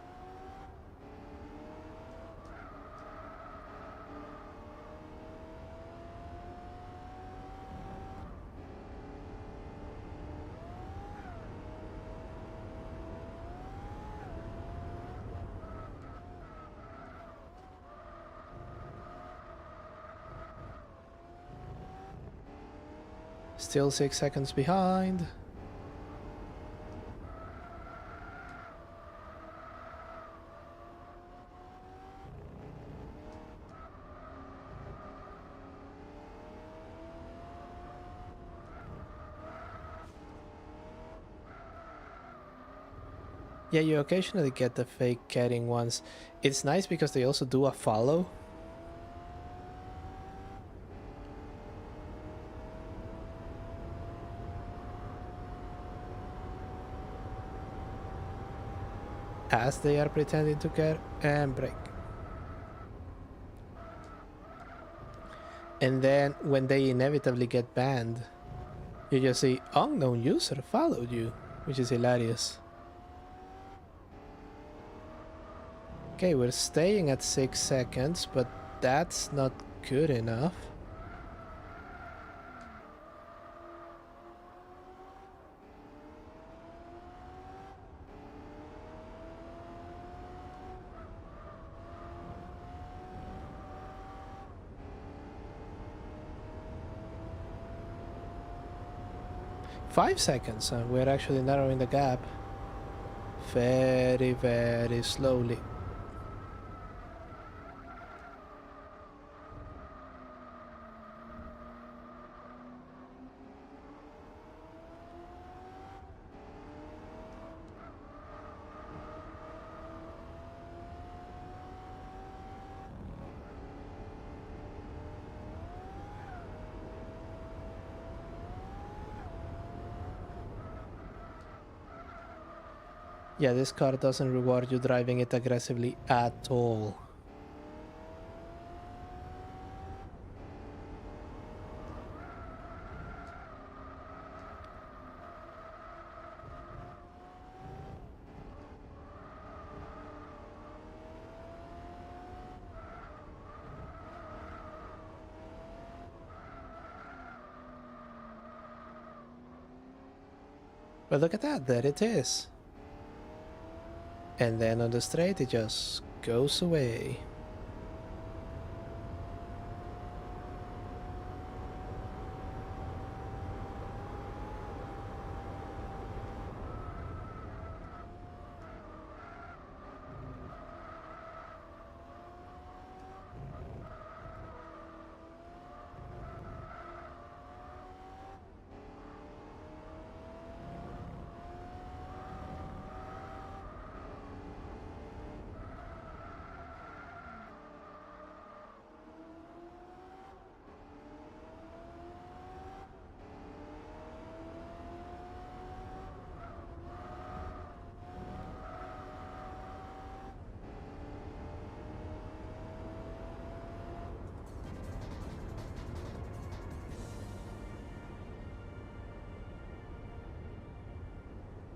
Speaker 1: Still 6 seconds behind. Yeah, you occasionally get the fake carrying ones. It's nice because they also do a follow. As they are pretending to care and break. And then when they inevitably get banned, you just see unknown user followed you, which is hilarious. Okay, we're staying at 6 seconds, but that's not good enough. Five seconds, and we're actually narrowing the gap. Very, very slowly. Yeah, this car doesn't reward you driving it aggressively at all. But look at that, there it is. And then on the straight it just goes away.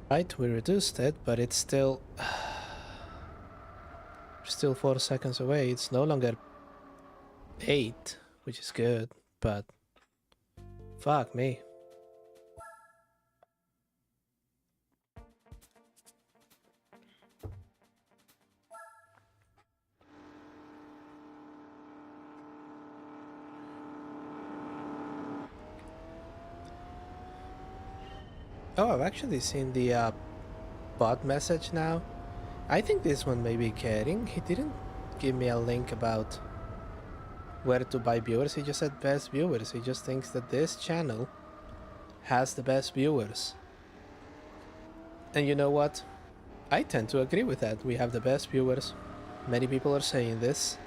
Speaker 1: Right, we reduced it, but it's still 4 seconds away. It's no longer 8, which is good, but fuck me. Oh, I've actually seen the bot message now. I think this one may be caring. He didn't give me a link about where to buy viewers. He just said best viewers. He just thinks that this channel has the best viewers. And you know what? I tend to agree with that. We have the best viewers. Many people are saying this.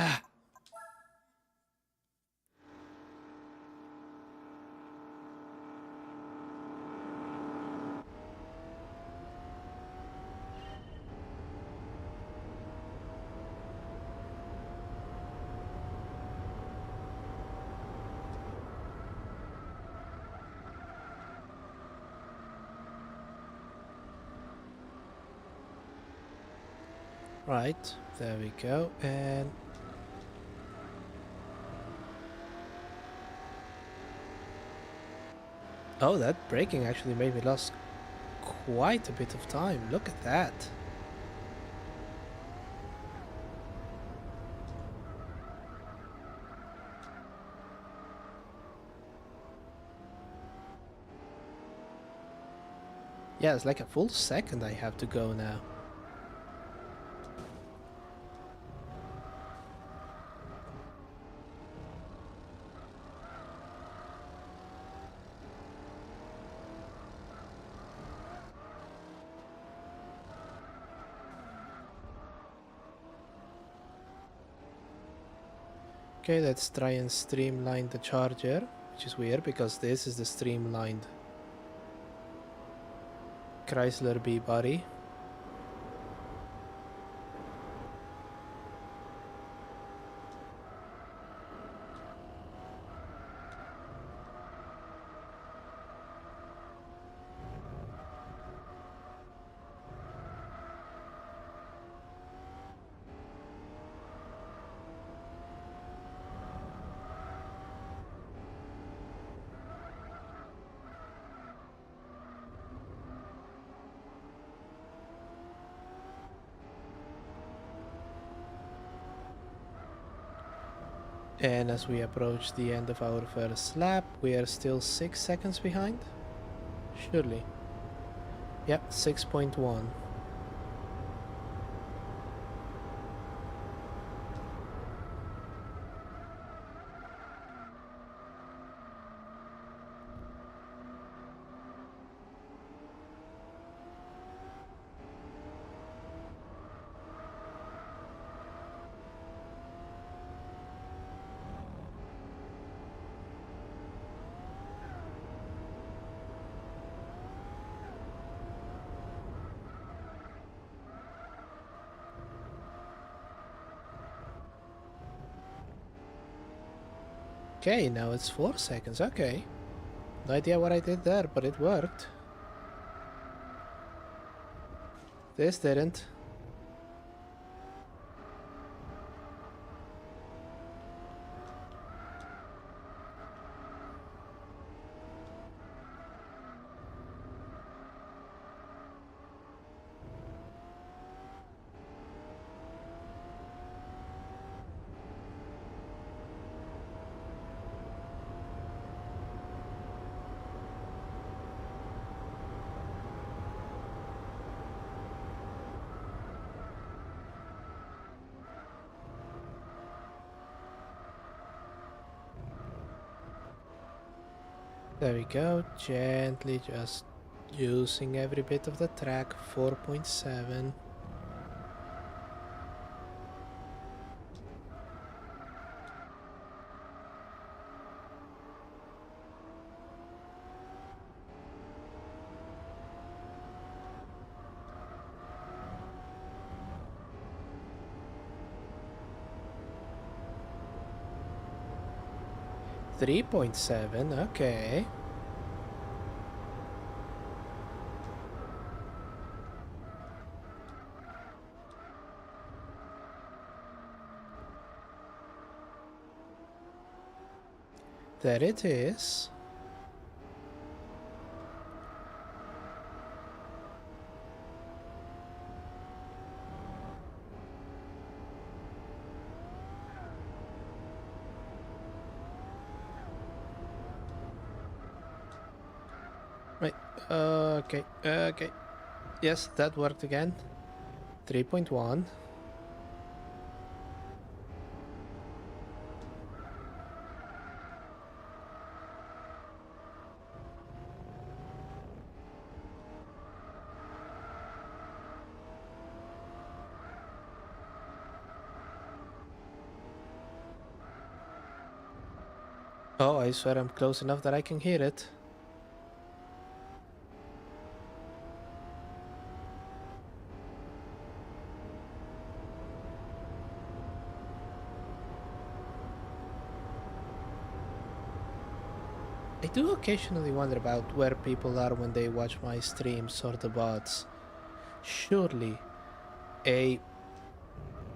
Speaker 1: Ah. Right, there we go, and Oh, that braking actually made me lose quite a bit of time. Look at that. Yeah, it's like a full second I have to go now. Okay, let's try and streamline the charger, which is weird because this is the streamlined Chrysler B-body. And as we approach the end of our first lap, we are still 6 seconds behind? Surely. Yep, 6.1. Okay, now it's 4 seconds, okay. No idea what I did there, but it worked. This didn't. There we go, gently just using every bit of the track, 4.7. .7, okay. There it is. Right, okay, okay. Yes, that worked again. 3.1. Oh, I swear I'm close enough that I can hear it. I do occasionally wonder about where people are when they watch my streams or the bots. Surely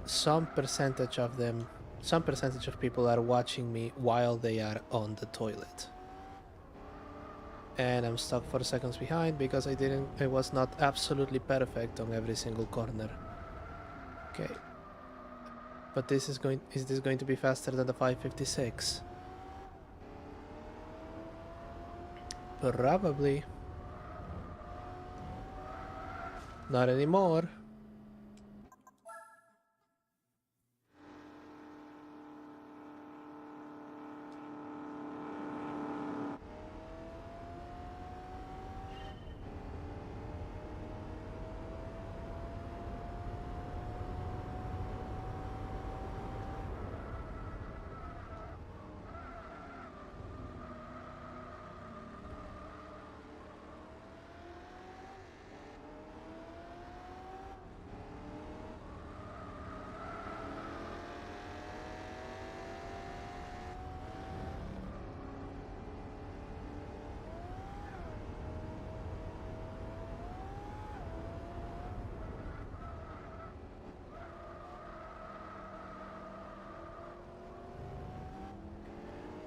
Speaker 1: some percentage of them, some percentage of people are watching me while they are on the toilet. And I'm stuck 4 seconds behind because I was not absolutely perfect on every single corner. Okay. But is this going to be faster than the 556? Probably. Not anymore.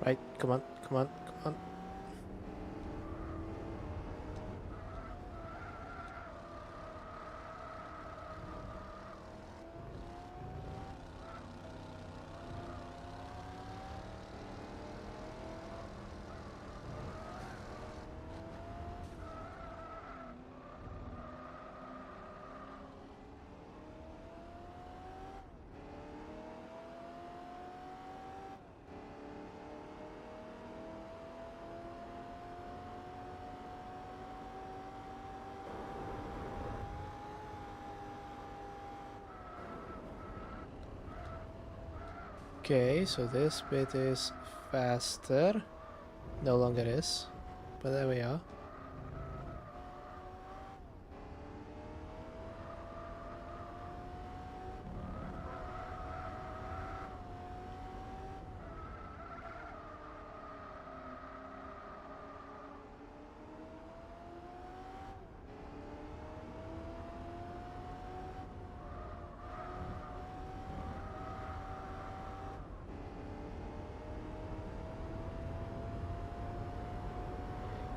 Speaker 1: Right, come on, come on, come on. Okay, so this bit is faster. No longer is, but there we are.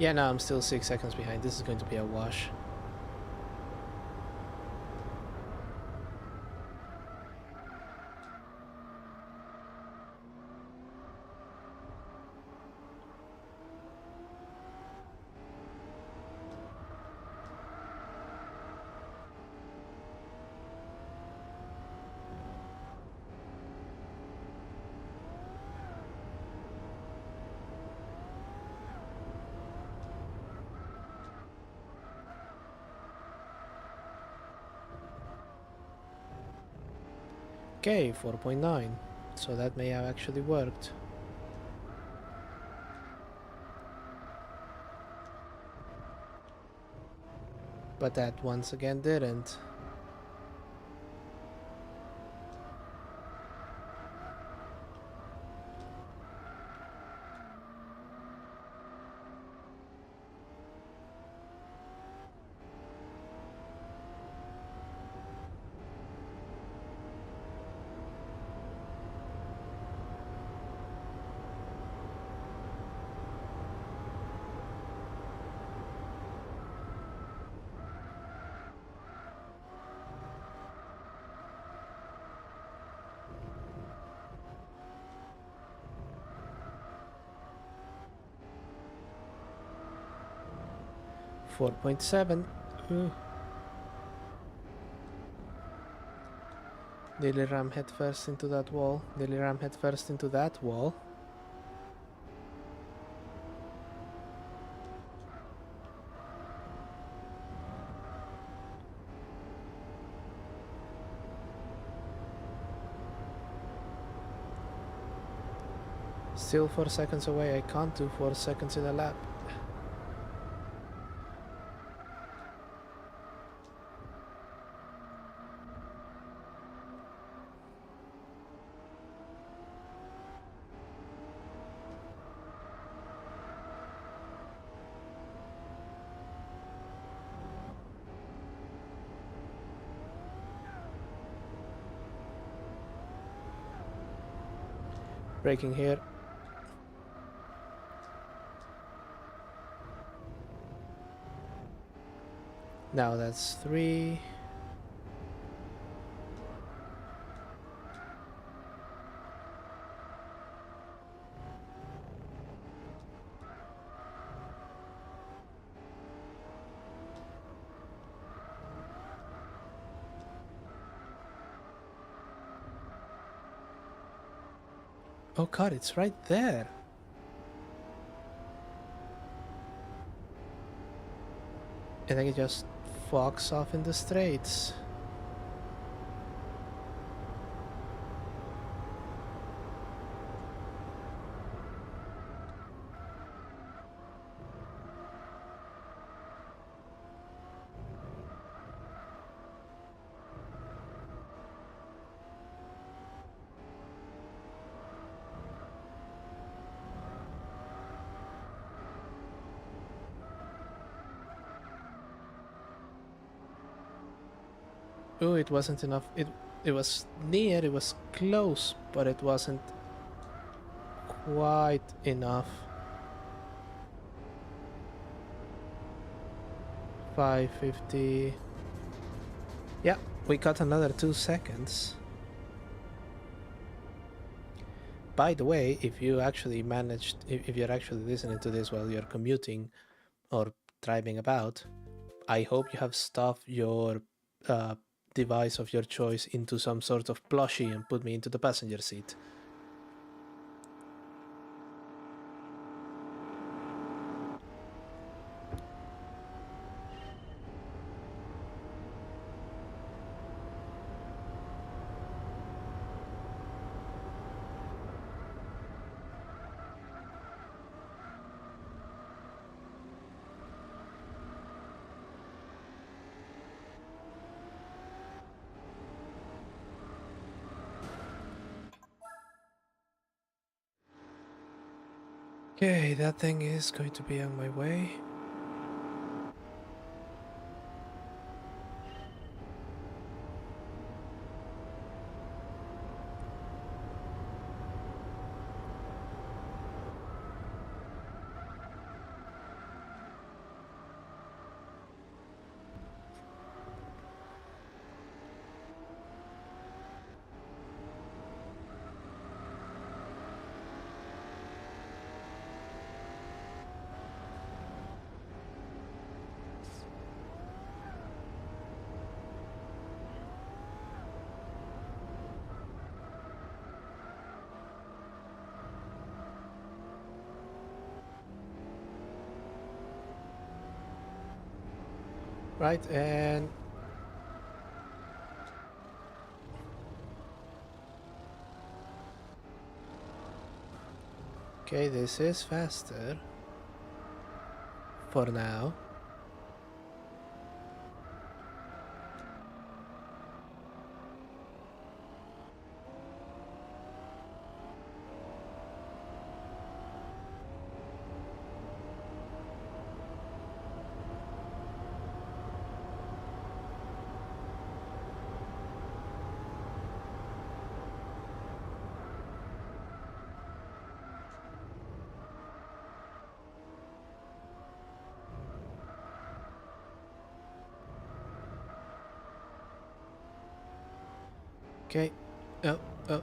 Speaker 1: Yeah, no, I'm still 6 seconds behind. This is going to be a wash. Okay, 4.9. So that may have actually worked. But that once again didn't. Four point seven. Nearly ram head first into that wall. Nearly ram head first into that wall. Still 4 seconds away. I can't do 4 seconds in a lap. Braking here. Now that's 3. Oh god, it's right there. And then it just fucks off in the straights. Oh, it wasn't enough. It was near, it was close, but it wasn't quite enough. 550. Yeah, we got another 2 seconds. By the way, if you actually managed, if you're actually listening to this while you're commuting or driving about, I hope you have stuffed your device of your choice into some sort of plushie and put me into the passenger seat. Okay, that thing is going to be on my way. Right, and okay, this is faster for now. Okay. Oh, oh.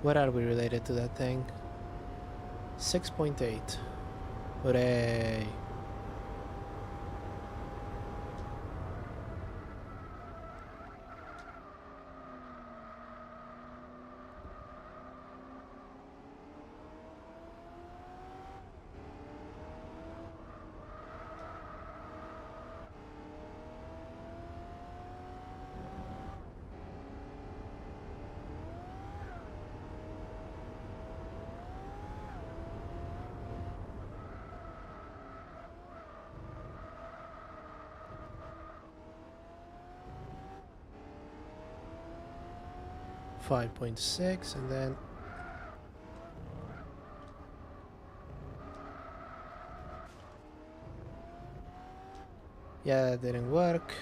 Speaker 1: What are we related to that thing? 6.8. Hooray. .6 and then Yeah, that didn't work.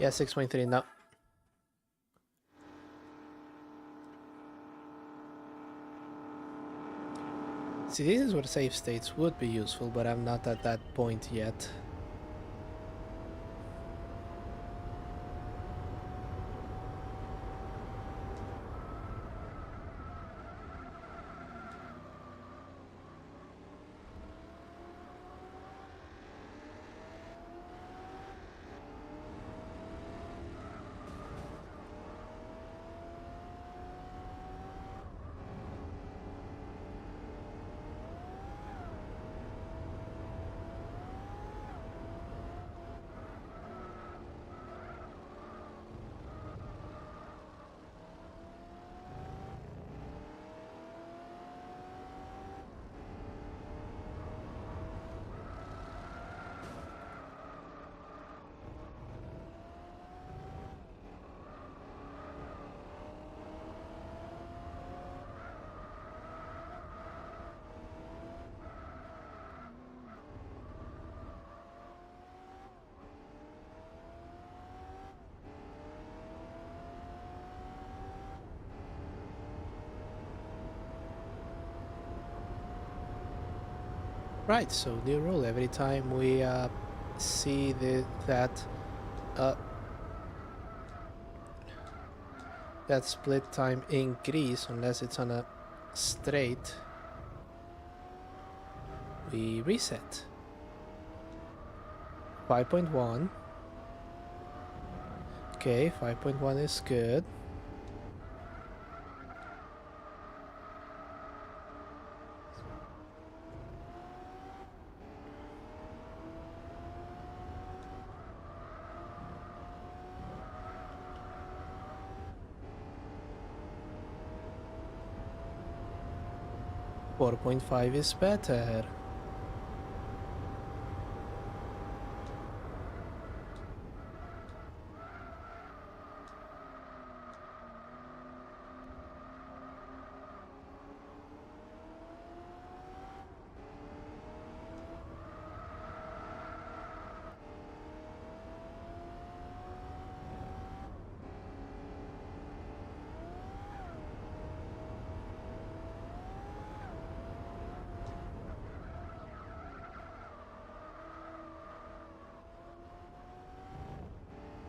Speaker 1: Yeah, 6.3 now. See, this is where save states would be useful, but I'm not at that point yet. Right, so new rule, every time we see uh, that split time increase, unless it's on a straight, we reset. 5.1. Okay, 5.1 is good. Four point five is better.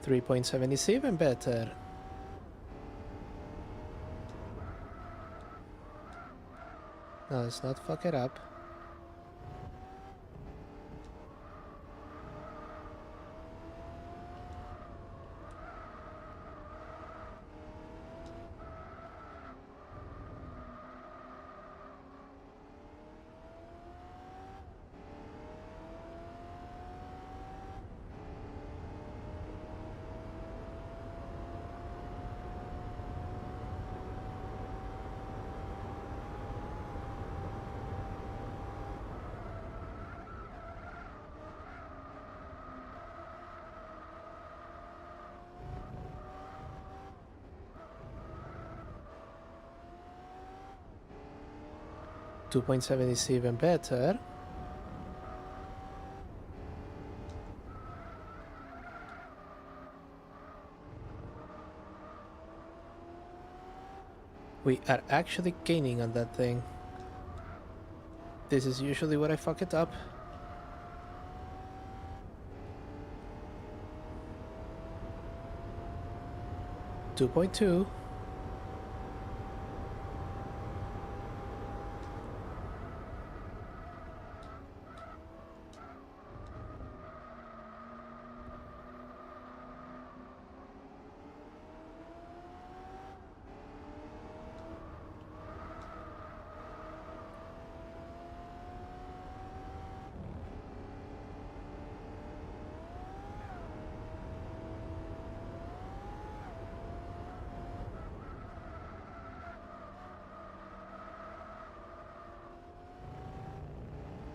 Speaker 1: Three point seven is even better. No, let's not fuck it up. Two point seven is even better. We are actually gaining on that thing. This is usually where I fuck it up. 2.2.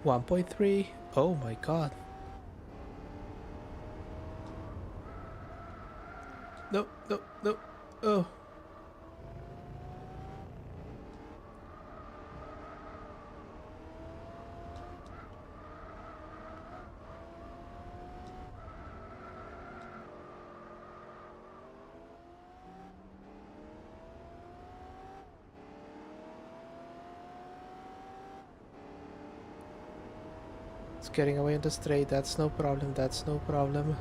Speaker 1: 1.3. Oh my god. No, no, no. Oh. It's getting away on the straight. That's no problem. That's no problem.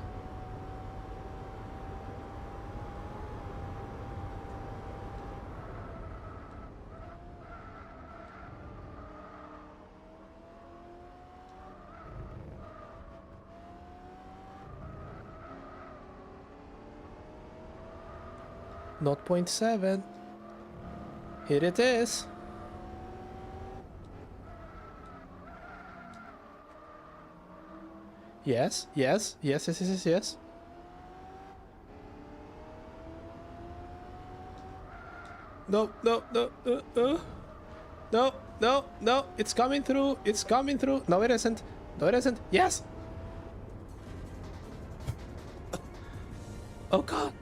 Speaker 1: Not 0.7. Here it is. Yes, yes, yes, yes, yes, yes, yes. No, no, no, no, no. No, no, no. It's coming through. It's coming through. No, it isn't. No, it isn't. Yes. Oh, God.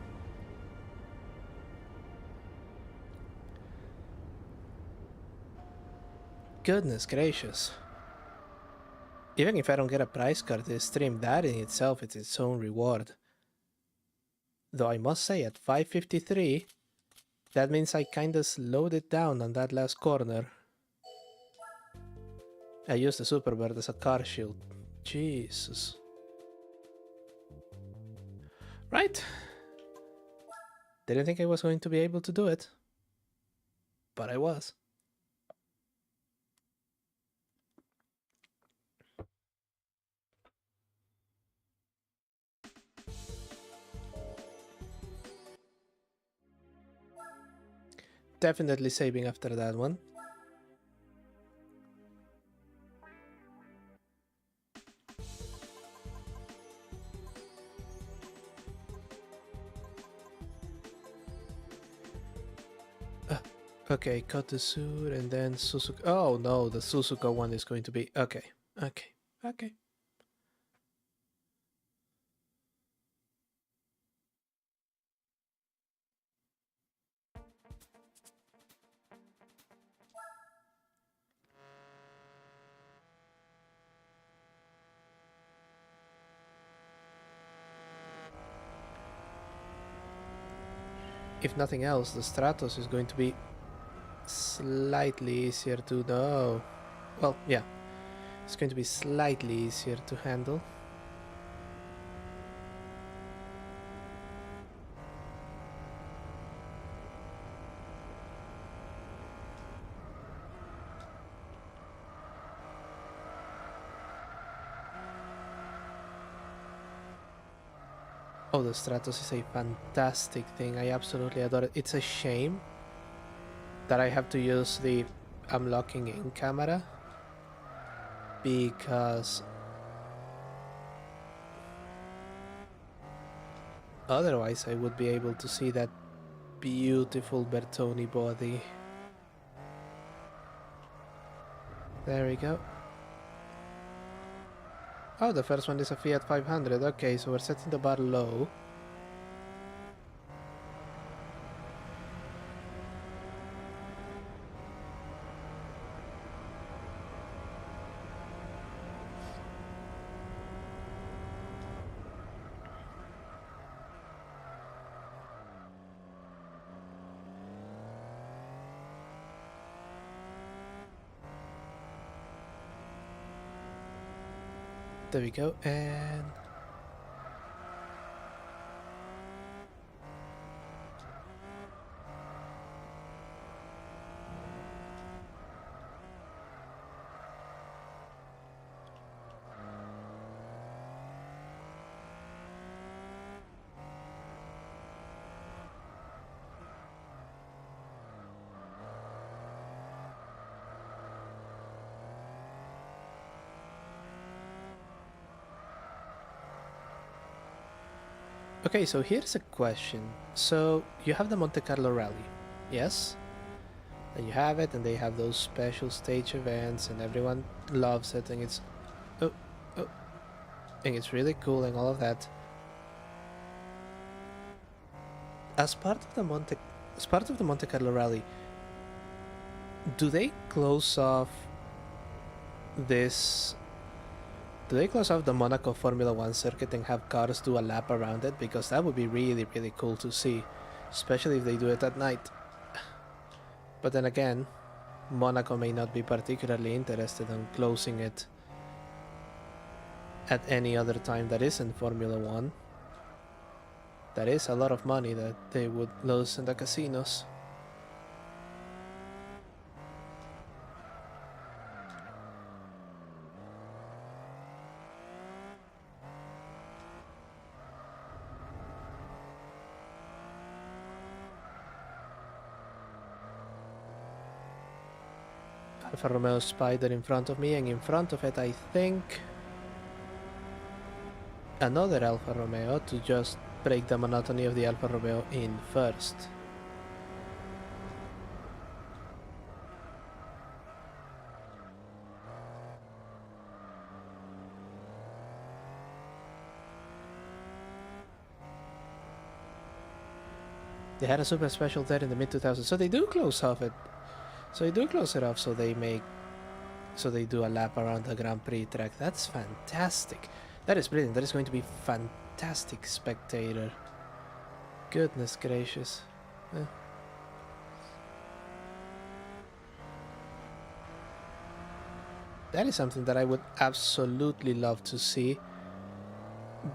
Speaker 1: Goodness gracious. Even if I don't get a prize card this stream, that in itself is its own reward. Though I must say, at 553, that means I kinda slowed it down on that last corner. I used the super bird as a car shield. Jesus. Right. Didn't think I was going to be able to do it. But I was. Definitely saving after that one. Okay, cut the suit and then Suzuka. Oh no, the Suzuka one is going to be... Okay, okay, okay. If nothing else, the Stratos is going to be slightly easier to know. Well, yeah, it's going to be slightly easier to handle. Oh, the Stratos is a fantastic thing. I absolutely adore it. It's a shame that I have to use the unlocking in camera, because otherwise I would be able to see that beautiful Bertoni body. There we go. Oh, the first one is a Fiat 500. Okay, so we're setting the bar low. There we go, and... Okay, so here's a question. So, you have the Monte Carlo Rally, yes? And you have it, and they have those special stage events, and everyone loves it, and it's oh, oh, and it's really cool and all of that. As part of the Monte Carlo Rally, do they close off this? Do they close off the Monaco Formula 1 circuit and have cars do a lap around it? Because that would be really, really cool to see, especially if they do it at night. But then again, Monaco may not be particularly interested in closing it at any other time that isn't Formula 1. That is a lot of money that they would lose in the casinos. Alfa Romeo Spider in front of me, and in front of it I think another Alfa Romeo to just break the monotony of the Alfa Romeo in first. They had a super special there in the mid-2000s, so they do close off it. So they do close it off, so they do a lap around the Grand Prix track. That's fantastic. That is brilliant. That is going to be fantastic spectator. Goodness gracious. That is something that I would absolutely love to see.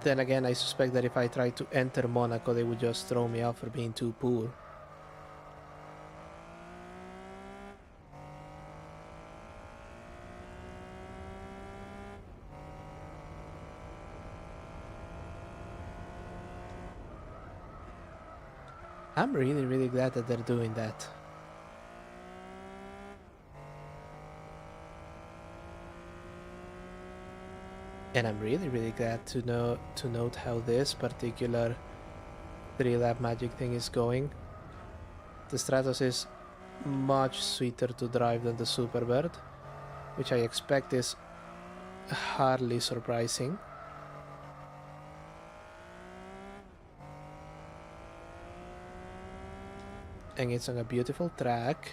Speaker 1: Then again, I suspect that if I try to enter Monaco, they would just throw me out for being too poor. I'm really, really glad that they're doing that. And I'm really, really glad to note how this particular 3-lap magic thing is going. The Stratos is much sweeter to drive than the Superbird, which I expect is hardly surprising. And it's on a beautiful track,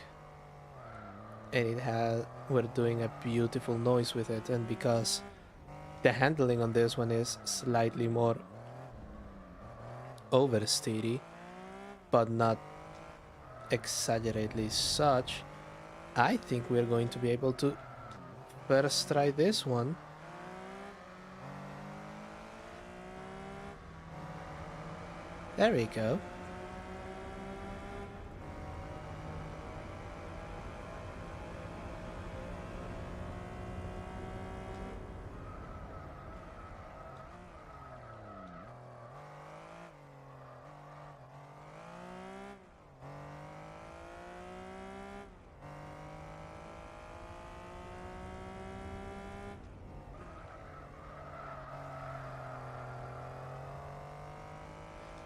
Speaker 1: and we're doing a beautiful noise with it, and because the handling on this one is slightly more oversteery, but not exaggeratedly such, I think we're going to be able to first try this one. There we go.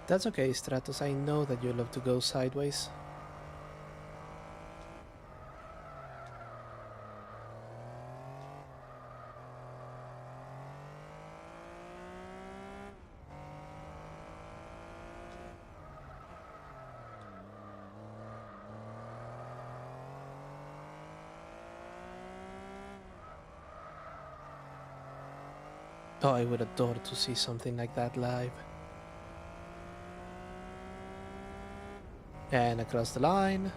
Speaker 1: That's okay, Stratos, I know that you love to go sideways. Oh, I would adore to see something like that live. And across the line.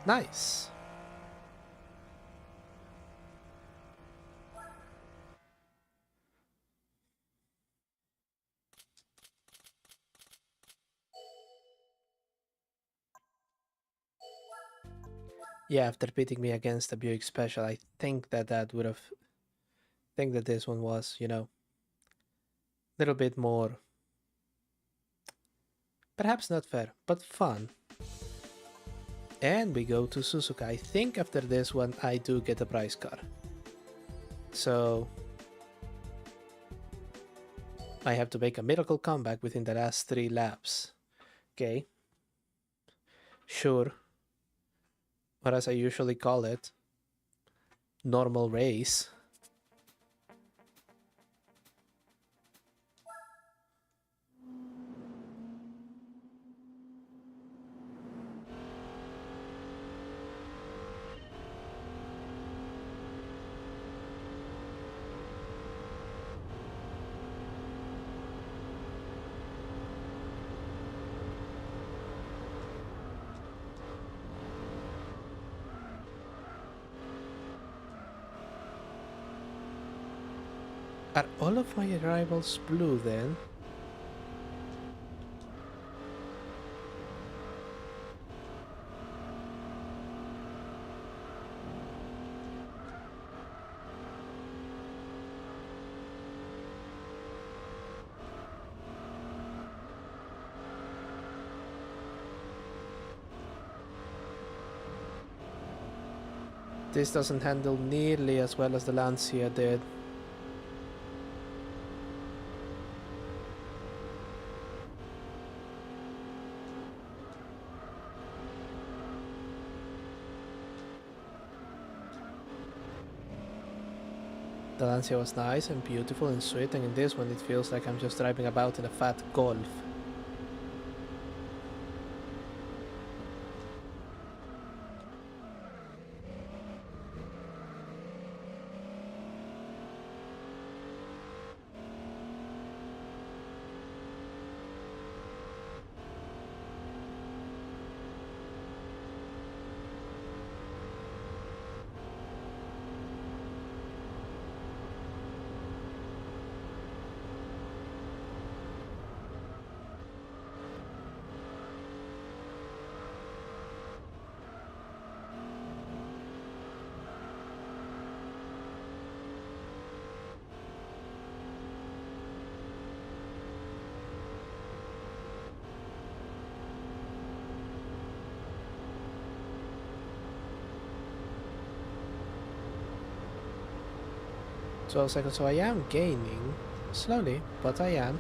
Speaker 1: Nice. Yeah, after pitting me against the Buick Special, I think that this one was, a little bit more, perhaps not fair, but fun. And we go to Suzuka. I think after this one, I do get a prize car. So I have to make a miracle comeback within the last 3 laps. Okay. Sure. Or as I usually call it, normal race. Are all of my rivals blue then? This doesn't handle nearly as well as the Lancia did. The Lancia was nice and beautiful and sweet, and in this one it feels like I'm just driving about in a fat Golf. So I was like, so I am gaining, slowly, but I am.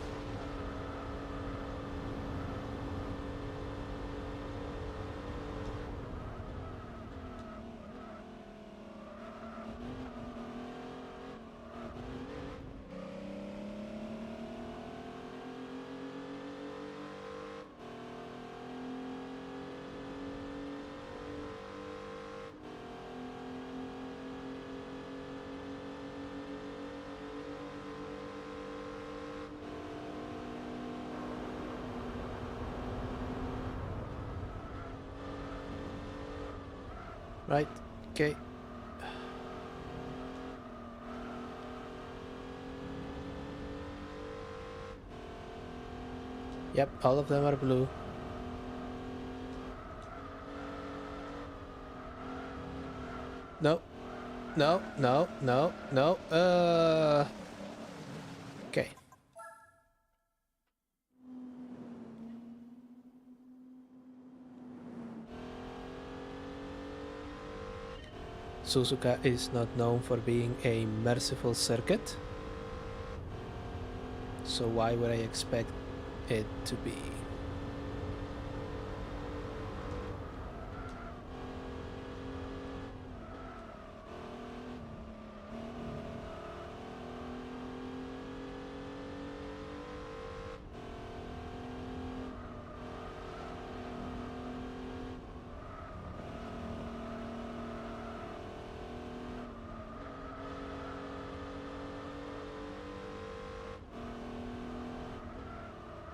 Speaker 1: Right, okay. Yep, all of them are blue. No, no, no, no, no, okay. Suzuka is not known for being a merciful circuit, so why would I expect it to be?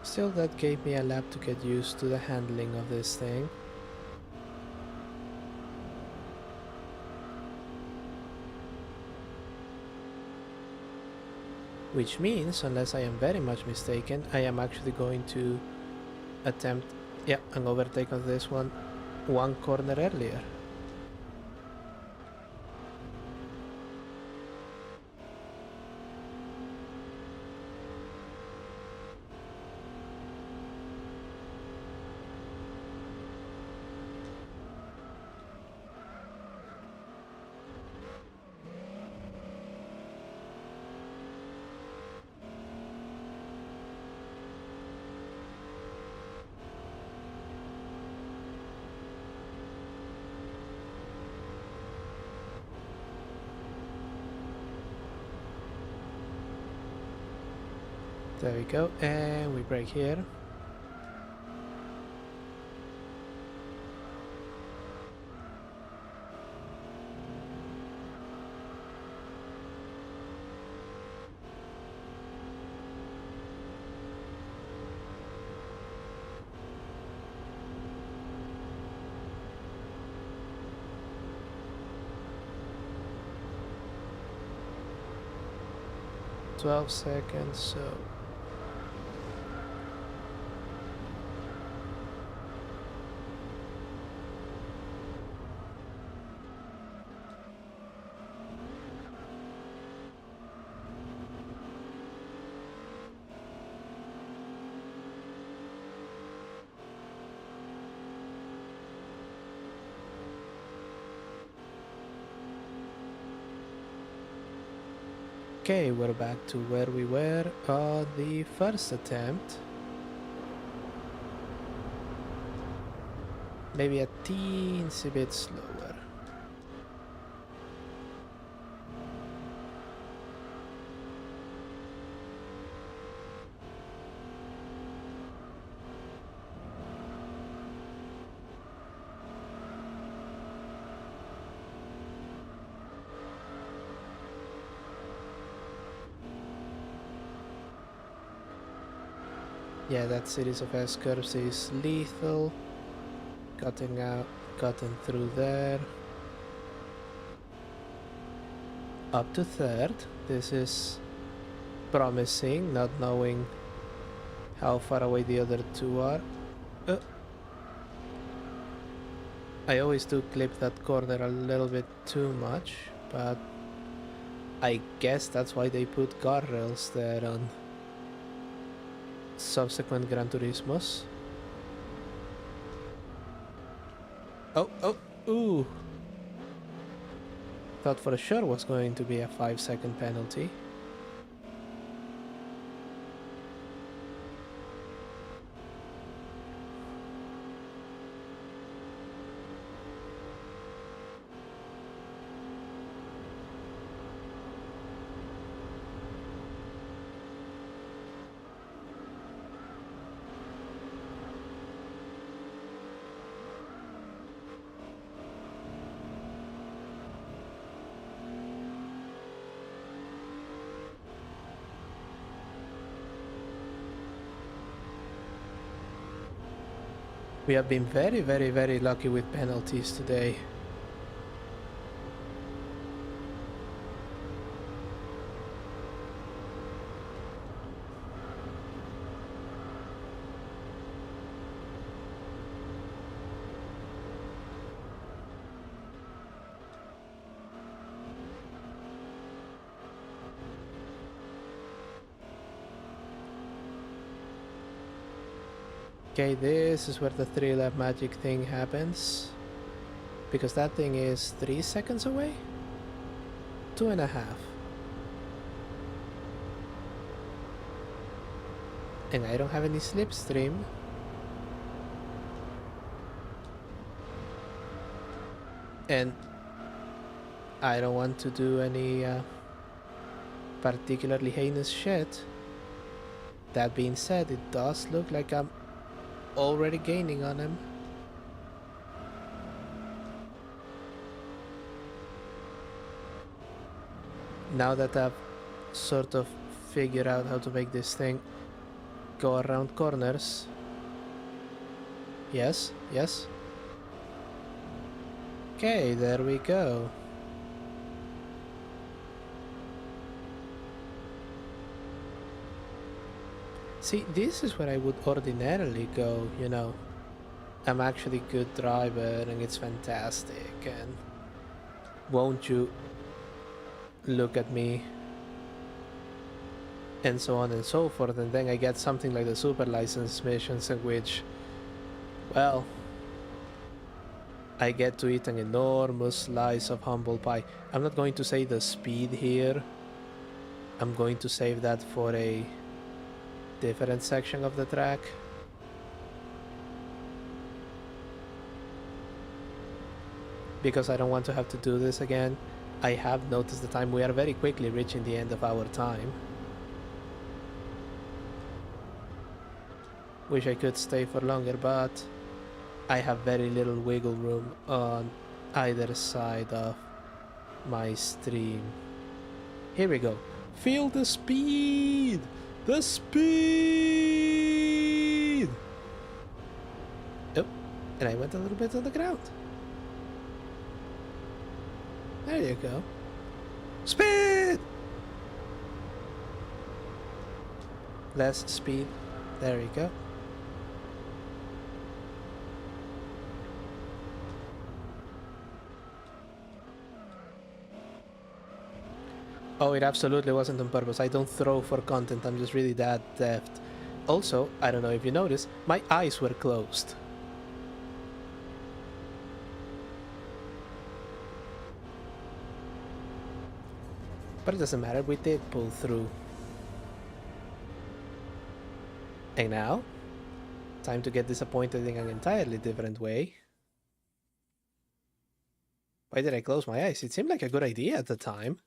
Speaker 1: Still, that gave me a lap to get used to the handling of this thing. Which means, unless I am very much mistaken, I am actually going to attempt, yeah, an overtake of this one corner earlier. There we go, and we brake here. "12 seconds, so..." Okay, we're back to where we were on the first attempt. Maybe a teensy bit slower. Yeah, that series of S-curves is lethal. Cutting through there. Up to third. This is promising, not knowing how far away the other two are. I always do clip that corner a little bit too much, but I guess that's why they put guardrails there on subsequent Gran Turismos. Ooh. Thought for sure was going to be a 5-second penalty. We have been very, very, very lucky with penalties today. Okay, this is where the 3-lap magic thing happens. Because that thing is 3 seconds away? 2.5. And I don't have any slipstream. And I don't want to do any particularly heinous shit. That being said, it does look like I'm already gaining on him. Now that I've sort of figured out how to make this thing go around corners. Yes, yes. Okay, there we go. See, this is where I would ordinarily go, you know. I'm actually a good driver and it's fantastic, and won't you look at me, and so on and so forth. And then I get something like the super license missions in which, well, I get to eat an enormous slice of humble pie. I'm not going to say the speed here. I'm going to save that for a different section of the track. Because I don't want to have to do this again. I have noticed the time. We are very quickly reaching the end of our time. Wish I could stay for longer, but I have very little wiggle room on either side of my stream. Here we go. Feel the speed! The speed! Oh, and I went a little bit on the ground. There you go. Speed! Less speed. There you go. Oh, it absolutely wasn't on purpose. I don't throw for content. I'm just really that deft. Also, I don't know if you noticed, my eyes were closed. But it doesn't matter. We did pull through. And now, time to get disappointed in an entirely different way. Why did I close my eyes? It seemed like a good idea at the time.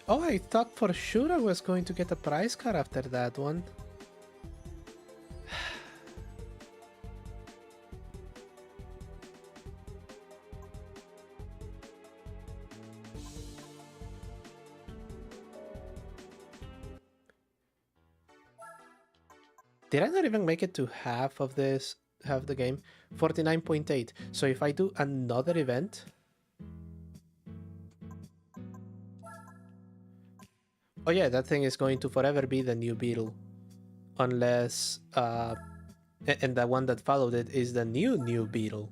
Speaker 1: Oh, I thought for sure I was going to get a prize card after that one. Did I not even make it to half of this, half the game? 49.8. So if I do another event... Oh yeah, that thing is going to forever be the new Beetle. Unless... and the one that followed it is the new Beetle.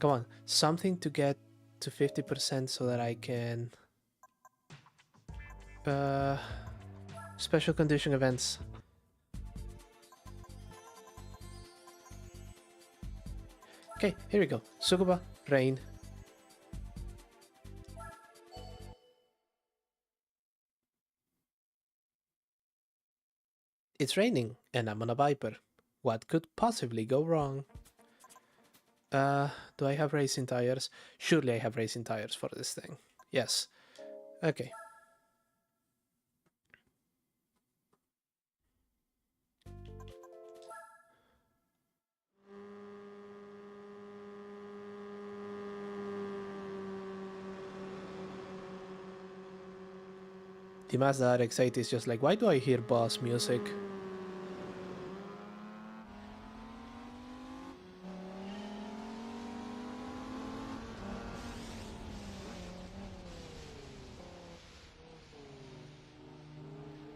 Speaker 1: Come on, something to get to 50% so that I can... special condition events. Okay, here we go. Sukuba, rain. It's raining, and I'm on a Viper. What could possibly go wrong? Do I have racing tires? Surely I have racing tires for this thing. Yes. Okay. The Mazda RX-8 is just like, why do I hear boss music?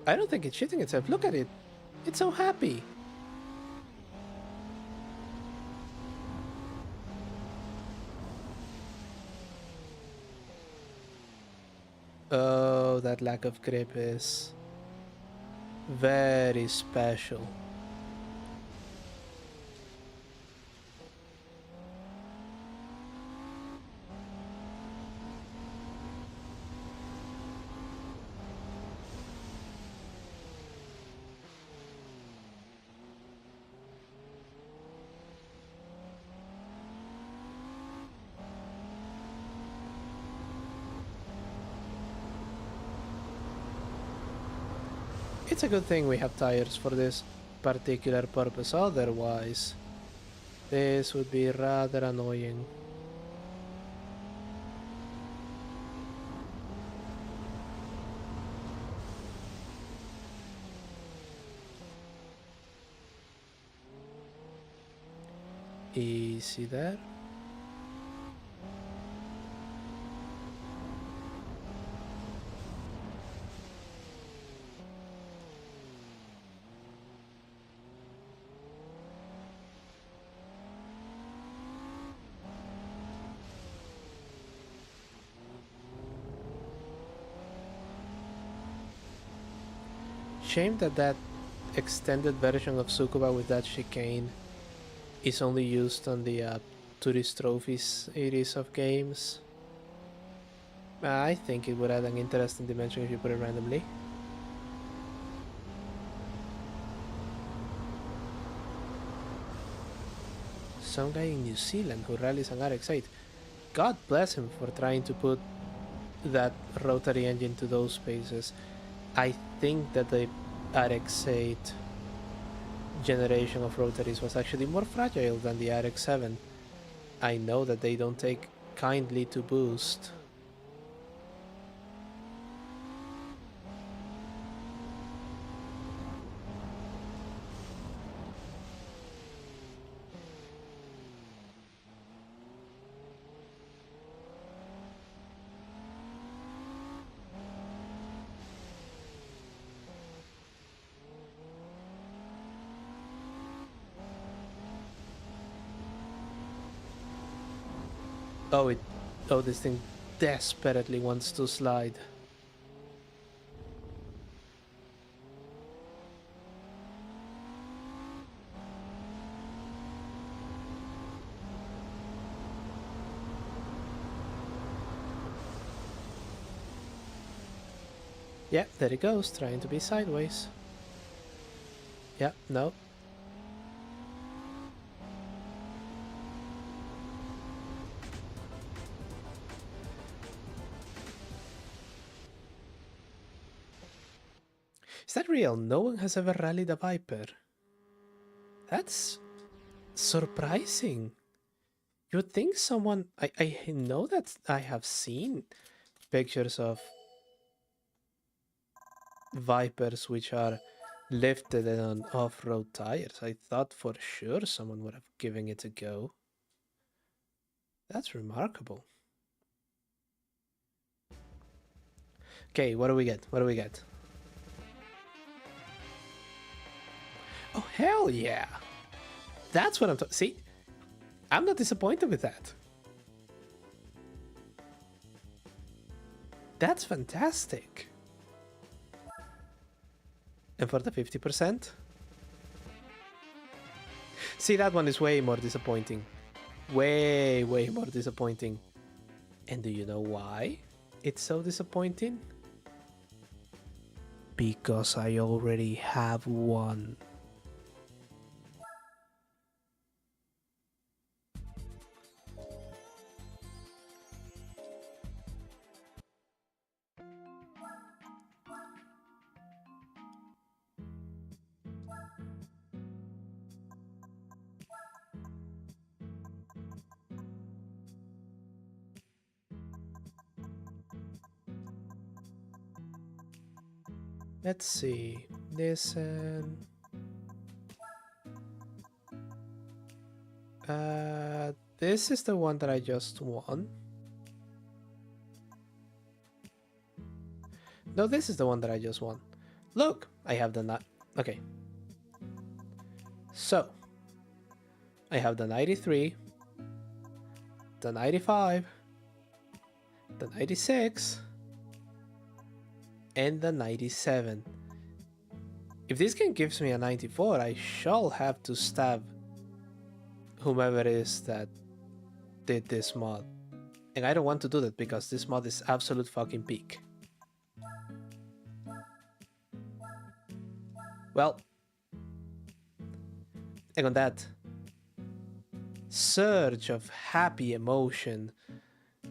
Speaker 1: I don't think it's shitting itself. Look at it. It's so happy. Oh, that lack of grip is very special. It's a good thing we have tires for this particular purpose, otherwise this would be rather annoying. Easy there. Shame that that extended version of Tsukuba with that chicane is only used on the Tourist Trophies series of games. I think it would add an interesting dimension if you put it randomly. Some guy in New Zealand who rallies an RX-8. God bless him for trying to put that rotary engine to those spaces. I think that the RX-8 generation of rotaries was actually more fragile than the RX-7. I know that they don't take kindly to boost. Oh, this thing desperately wants to slide. Yeah, there it goes, trying to be sideways. Yeah, no. Is that real? No one has ever rallied a Viper. That's surprising. You would think someone... I know that I have seen pictures of Vipers which are lifted on off-road tires. I thought for sure someone would have given it a go. That's remarkable. Okay, what do we get? What do we get? Oh, hell yeah! That's what I'm talking... See? I'm not disappointed with that. That's fantastic. And for the 50%? See, that one is way more disappointing. Way more disappointing. And do you know why it's so disappointing? Because I already have one. Let's see. Listen. This is the one that I just won. No, this is the one that I just won. Look, I have the okay. So, I have the 93, the 95, the 96, and the 97. If this game gives me a 94, I shall have to stab whomever it is that did this mod. And I don't want to do that because this mod is absolute fucking peak. Well, and on that surge of happy emotion,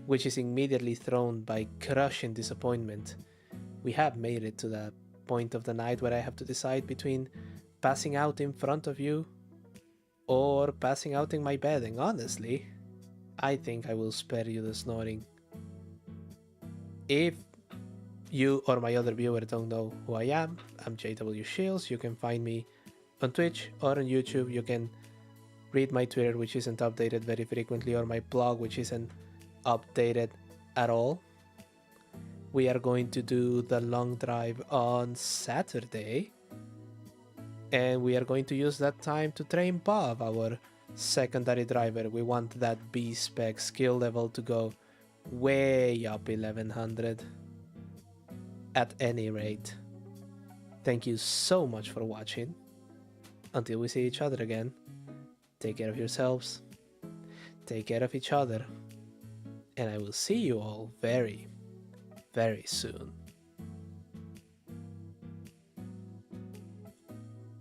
Speaker 1: which is immediately thrown by crushing disappointment, we have made it to the point of the night where I have to decide between passing out in front of you or passing out in my bed. And honestly, I think I will spare you the snoring. If you or my other viewer don't know who I am, I'm JW Shields. You can find me on Twitch or on YouTube. You can read my Twitter, which isn't updated very frequently, or my blog, which isn't updated at all. We are going to do the long drive on Saturday, and we are going to use that time to train Bob, our secondary driver. We want that B-spec skill level to go way up 1100 at any rate. Thank you so much for watching. Until we see each other again, take care of yourselves, take care of each other, and I will see you all very, very soon.